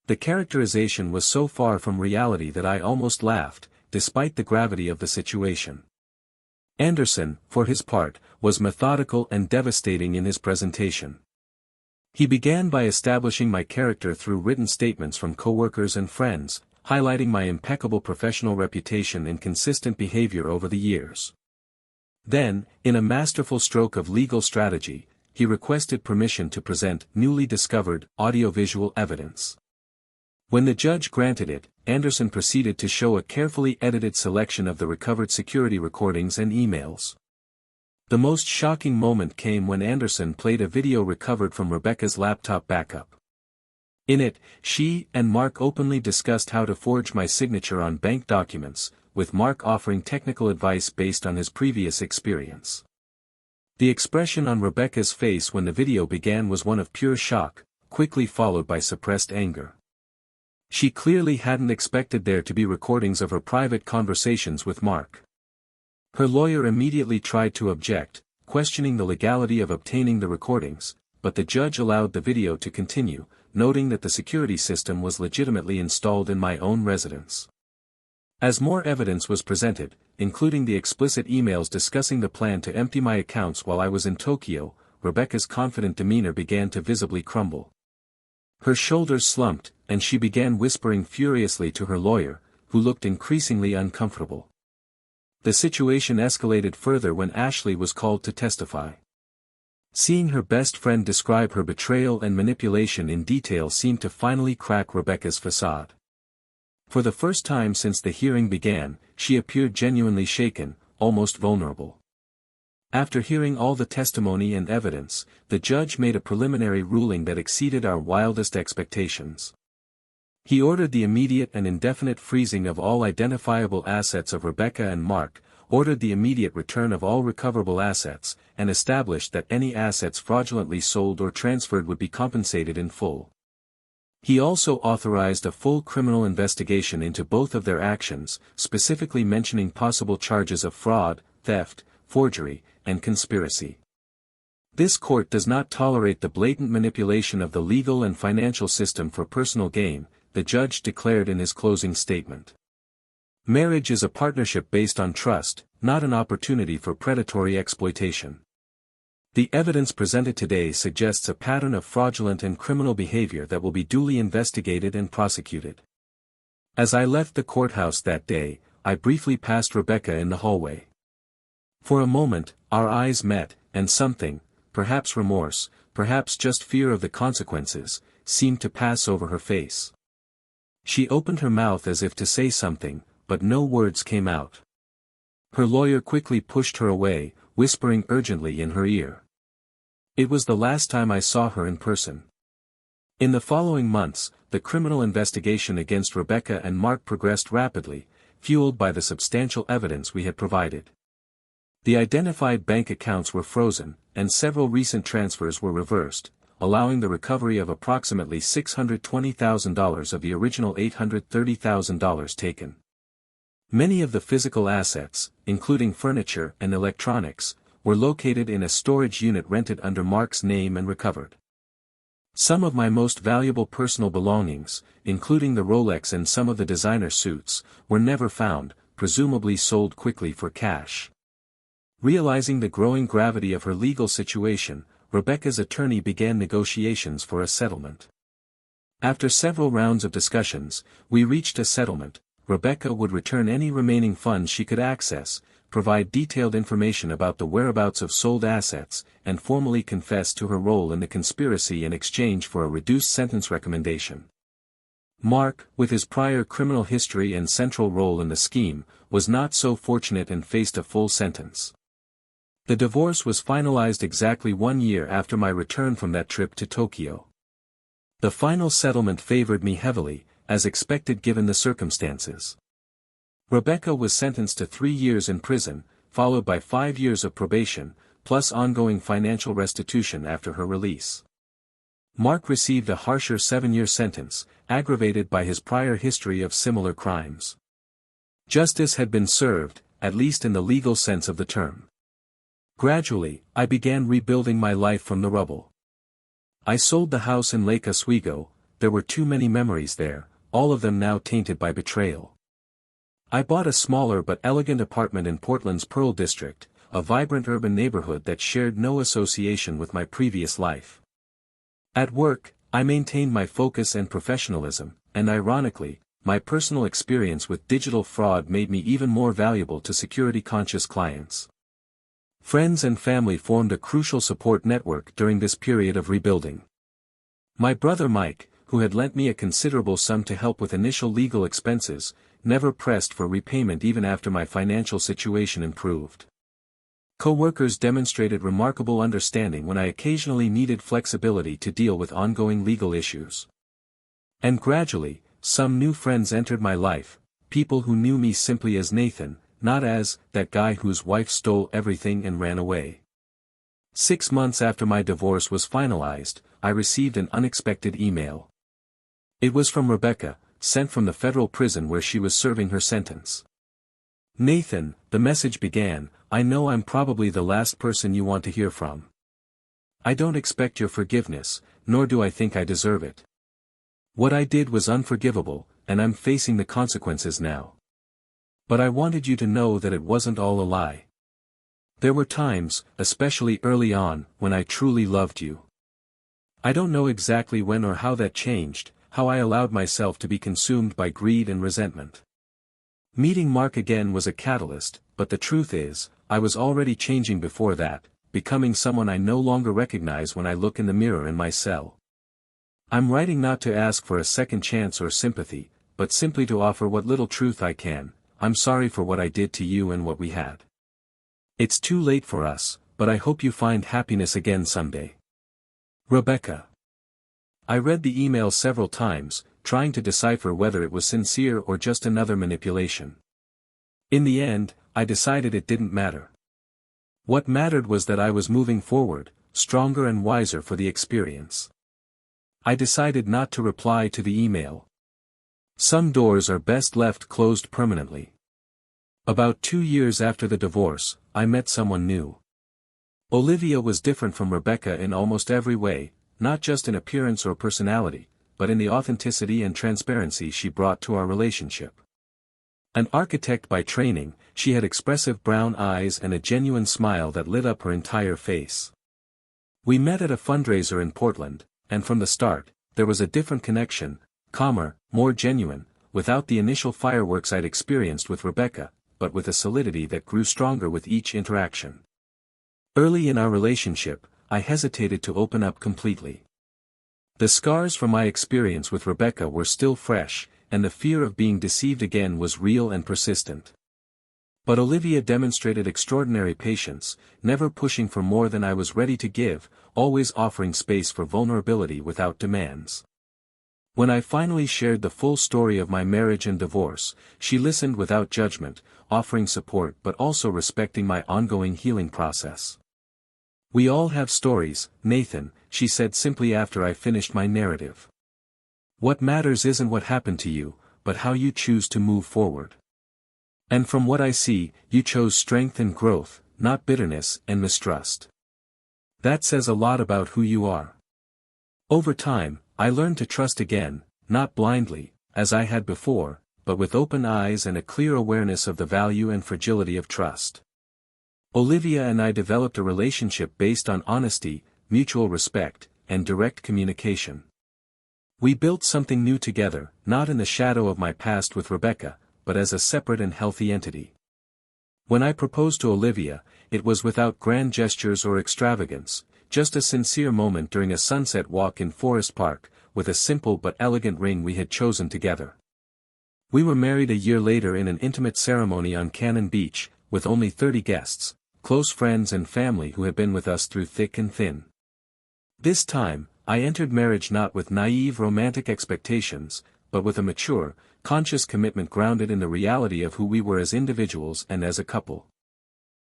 The characterization was so far from reality that I almost laughed, despite the gravity of the situation. Anderson, for his part, was methodical and devastating in his presentation. He began by establishing my character through written statements from coworkers and friends, highlighting my impeccable professional reputation and consistent behavior over the years. Then, in a masterful stroke of legal strategy, he requested permission to present newly discovered audiovisual evidence. When the judge granted it, Anderson proceeded to show a carefully edited selection of the recovered security recordings and emails. The most shocking moment came when Anderson played a video recovered from Rebecca's laptop backup. In it, she and Mark openly discussed how to forge my signature on bank documents, with Mark offering technical advice based on his previous experience. The expression on Rebecca's face when the video began was one of pure shock, quickly followed by suppressed anger. She clearly hadn't expected there to be recordings of her private conversations with Mark. Her lawyer immediately tried to object, questioning the legality of obtaining the recordings, but the judge allowed the video to continue, noting that the security system was legitimately installed in my own residence. As more evidence was presented, including the explicit emails discussing the plan to empty my accounts while I was in Tokyo, Rebecca's confident demeanor began to visibly crumble. Her shoulders slumped, and she began whispering furiously to her lawyer, who looked increasingly uncomfortable. The situation escalated further when Ashley was called to testify. Seeing her best friend describe her betrayal and manipulation in detail seemed to finally crack Rebecca's facade. For the first time since the hearing began, she appeared genuinely shaken, almost vulnerable. After hearing all the testimony and evidence, the judge made a preliminary ruling that exceeded our wildest expectations. He ordered the immediate and indefinite freezing of all identifiable assets of Rebecca and Mark, ordered the immediate return of all recoverable assets, and established that any assets fraudulently sold or transferred would be compensated in full. He also authorized a full criminal investigation into both of their actions, specifically mentioning possible charges of fraud, theft, forgery, and conspiracy. This court does not tolerate the blatant manipulation of the legal and financial system for personal gain, the judge declared in his closing statement. Marriage is a partnership based on trust, not an opportunity for predatory exploitation. The evidence presented today suggests a pattern of fraudulent and criminal behavior that will be duly investigated and prosecuted. As I left the courthouse that day, I briefly passed Rebecca in the hallway. For a moment, our eyes met, and something, perhaps remorse, perhaps just fear of the consequences, seemed to pass over her face. She opened her mouth as if to say something, but no words came out. Her lawyer quickly pushed her away, whispering urgently in her ear. It was the last time I saw her in person. In the following months, the criminal investigation against Rebecca and Mark progressed rapidly, fueled by the substantial evidence we had provided. The identified bank accounts were frozen, and several recent transfers were reversed, allowing the recovery of approximately $620,000 of the original $830,000 taken. Many of the physical assets, including furniture and electronics, were located in a storage unit rented under Mark's name and recovered. Some of my most valuable personal belongings, including the Rolex and some of the designer suits, were never found, presumably sold quickly for cash. Realizing the growing gravity of her legal situation, Rebecca's attorney began negotiations for a settlement. After several rounds of discussions, we reached a settlement. Rebecca would return any remaining funds she could access, provide detailed information about the whereabouts of sold assets, and formally confess to her role in the conspiracy in exchange for a reduced sentence recommendation. Mark, with his prior criminal history and central role in the scheme, was not so fortunate and faced a full sentence. The divorce was finalized exactly 1 year after my return from that trip to Tokyo. The final settlement favored me heavily, as expected given the circumstances. Rebecca was sentenced to 3 years in prison, followed by 5 years of probation, plus ongoing financial restitution after her release. Mark received a harsher 7-year sentence, aggravated by his prior history of similar crimes. Justice had been served, at least in the legal sense of the term. Gradually, I began rebuilding my life from the rubble. I sold the house in Lake Oswego. There were too many memories there, all of them now tainted by betrayal. I bought a smaller but elegant apartment in Portland's Pearl District, a vibrant urban neighborhood that shared no association with my previous life. At work, I maintained my focus and professionalism, and ironically, my personal experience with digital fraud made me even more valuable to security-conscious clients. Friends and family formed a crucial support network during this period of rebuilding. My brother Mike, who had lent me a considerable sum to help with initial legal expenses, never pressed for repayment even after my financial situation improved. Co-workers demonstrated remarkable understanding when I occasionally needed flexibility to deal with ongoing legal issues. And gradually, some new friends entered my life, people who knew me simply as Nathan, not as that guy whose wife stole everything and ran away. 6 months after my divorce was finalized, I received an unexpected email. It was from Rebecca, sent from the federal prison where she was serving her sentence. Nathan, the message began, I know I'm probably the last person you want to hear from. I don't expect your forgiveness, nor do I think I deserve it. What I did was unforgivable, and I'm facing the consequences now. But I wanted you to know that it wasn't all a lie. There were times, especially early on, when I truly loved you. I don't know exactly when or how that changed, how I allowed myself to be consumed by greed and resentment. Meeting Mark again was a catalyst, but the truth is, I was already changing before that, becoming someone I no longer recognize when I look in the mirror in my cell. I'm writing not to ask for a second chance or sympathy, but simply to offer what little truth I can. I'm sorry for what I did to you and what we had. It's too late for us, but I hope you find happiness again someday. Rebecca. I read the email several times, trying to decipher whether it was sincere or just another manipulation. In the end, I decided it didn't matter. What mattered was that I was moving forward, stronger and wiser for the experience. I decided not to reply to the email. Some doors are best left closed permanently. About 2 years after the divorce, I met someone new. Olivia was different from Rebecca in almost every way, not just in appearance or personality, but in the authenticity and transparency she brought to our relationship. An architect by training, she had expressive brown eyes and a genuine smile that lit up her entire face. We met at a fundraiser in Portland, and from the start, there was a different connection, calmer, more genuine, without the initial fireworks I'd experienced with Rebecca, but with a solidity that grew stronger with each interaction. Early in our relationship, I hesitated to open up completely. The scars from my experience with Rebecca were still fresh, and the fear of being deceived again was real and persistent. But Olivia demonstrated extraordinary patience, never pushing for more than I was ready to give, always offering space for vulnerability without demands. When I finally shared the full story of my marriage and divorce, she listened without judgment, offering support but also respecting my ongoing healing process. "We all have stories, Nathan," she said simply after I finished my narrative. "What matters isn't what happened to you, but how you choose to move forward. And from what I see, you chose strength and growth, not bitterness and mistrust. That says a lot about who you are." Over time, I learned to trust again, not blindly, as I had before, but with open eyes and a clear awareness of the value and fragility of trust. Olivia and I developed a relationship based on honesty, mutual respect, and direct communication. We built something new together, not in the shadow of my past with Rebecca, but as a separate and healthy entity. When I proposed to Olivia, it was without grand gestures or extravagance, just a sincere moment during a sunset walk in Forest Park, with a simple but elegant ring we had chosen together. We were married a year later in an intimate ceremony on Cannon Beach, with only 30 guests, close friends and family who had been with us through thick and thin. This time, I entered marriage not with naive romantic expectations, but with a mature, conscious commitment grounded in the reality of who we were as individuals and as a couple.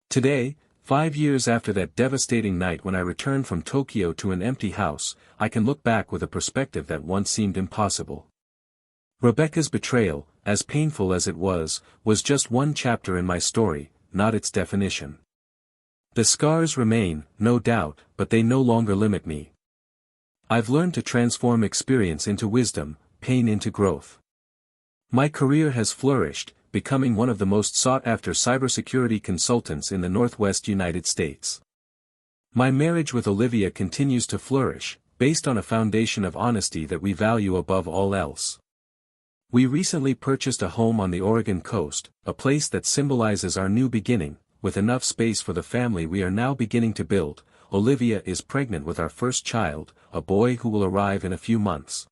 Today, 5 years after that devastating night when I returned from Tokyo to an empty house, I can look back with a perspective that once seemed impossible. Rebecca's betrayal, as painful as it was just one chapter in my story, not its definition. The scars remain, no doubt, but they no longer limit me. I've learned to transform experience into wisdom, pain into growth. My career has flourished, becoming one of the most sought-after cybersecurity consultants in the Northwest United States. My marriage with Olivia continues to flourish, based on a foundation of honesty that we value above all else. We recently purchased a home on the Oregon coast, a place that symbolizes our new beginning, with enough space for the family we are now beginning to build. Olivia is pregnant with our first child, a boy who will arrive in a few months.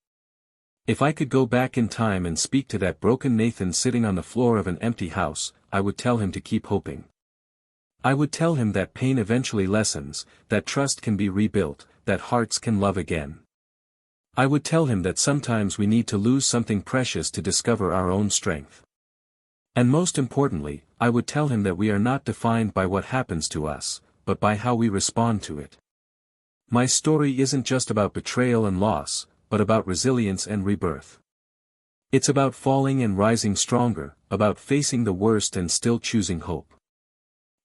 If I could go back in time and speak to that broken Nathan sitting on the floor of an empty house, I would tell him to keep hoping. I would tell him that pain eventually lessens, that trust can be rebuilt, that hearts can love again. I would tell him that sometimes we need to lose something precious to discover our own strength. And most importantly, I would tell him that we are not defined by what happens to us, but by how we respond to it. My story isn't just about betrayal and loss, but about resilience and rebirth. It's about falling and rising stronger, about facing the worst and still choosing hope.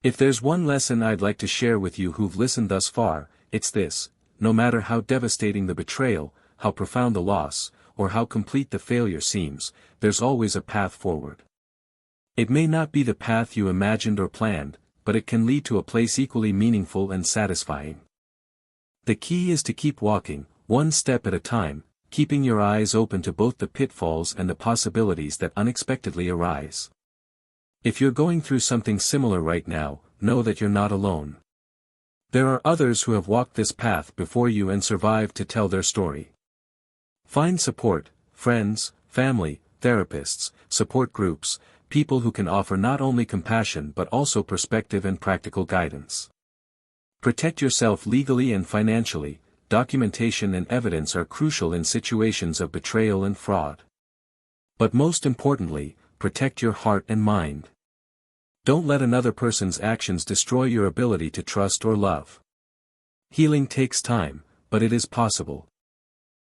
If there's one lesson I'd like to share with you who've listened thus far, it's this: no matter how devastating the betrayal, how profound the loss, or how complete the failure seems, there's always a path forward. It may not be the path you imagined or planned, but it can lead to a place equally meaningful and satisfying. The key is to keep walking, one step at a time, keeping your eyes open to both the pitfalls and the possibilities that unexpectedly arise. If you're going through something similar right now, know that you're not alone. There are others who have walked this path before you and survived to tell their story. Find support, friends, family, therapists, support groups, people who can offer not only compassion but also perspective and practical guidance. Protect yourself legally and financially. Documentation and evidence are crucial in situations of betrayal and fraud. But most importantly, protect your heart and mind. Don't let another person's actions destroy your ability to trust or love. Healing takes time, but it is possible.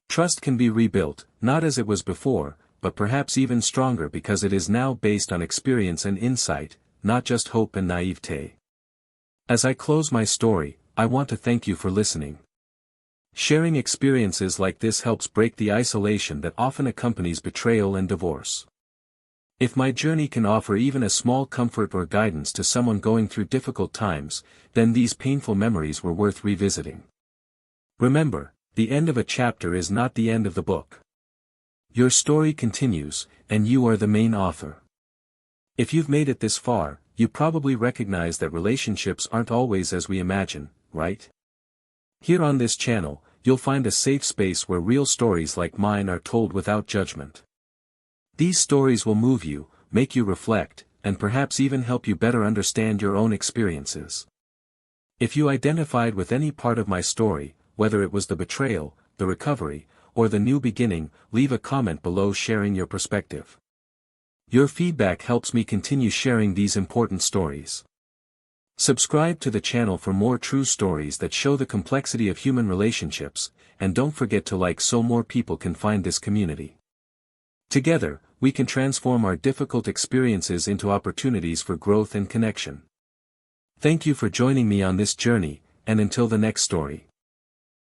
Trust can be rebuilt, not as it was before, but perhaps even stronger because it is now based on experience and insight, not just hope and naivete. As I close my story, I want to thank you for listening. Sharing experiences like this helps break the isolation that often accompanies betrayal and divorce. If my journey can offer even a small comfort or guidance to someone going through difficult times, then these painful memories were worth revisiting. Remember, the end of a chapter is not the end of the book. Your story continues, and you are the main author. If you've made it this far, you probably recognize that relationships aren't always as we imagine, right? Here on this channel, you'll find a safe space where real stories like mine are told without judgment. These stories will move you, make you reflect, and perhaps even help you better understand your own experiences. If you identified with any part of my story, whether it was the betrayal, the recovery, or the new beginning, leave a comment below sharing your perspective. Your feedback helps me continue sharing these important stories. Subscribe to the channel for more true stories that show the complexity of human relationships, and don't forget to like so more people can find this community. Together, we can transform our difficult experiences into opportunities for growth and connection. Thank you for joining me on this journey, and until the next story.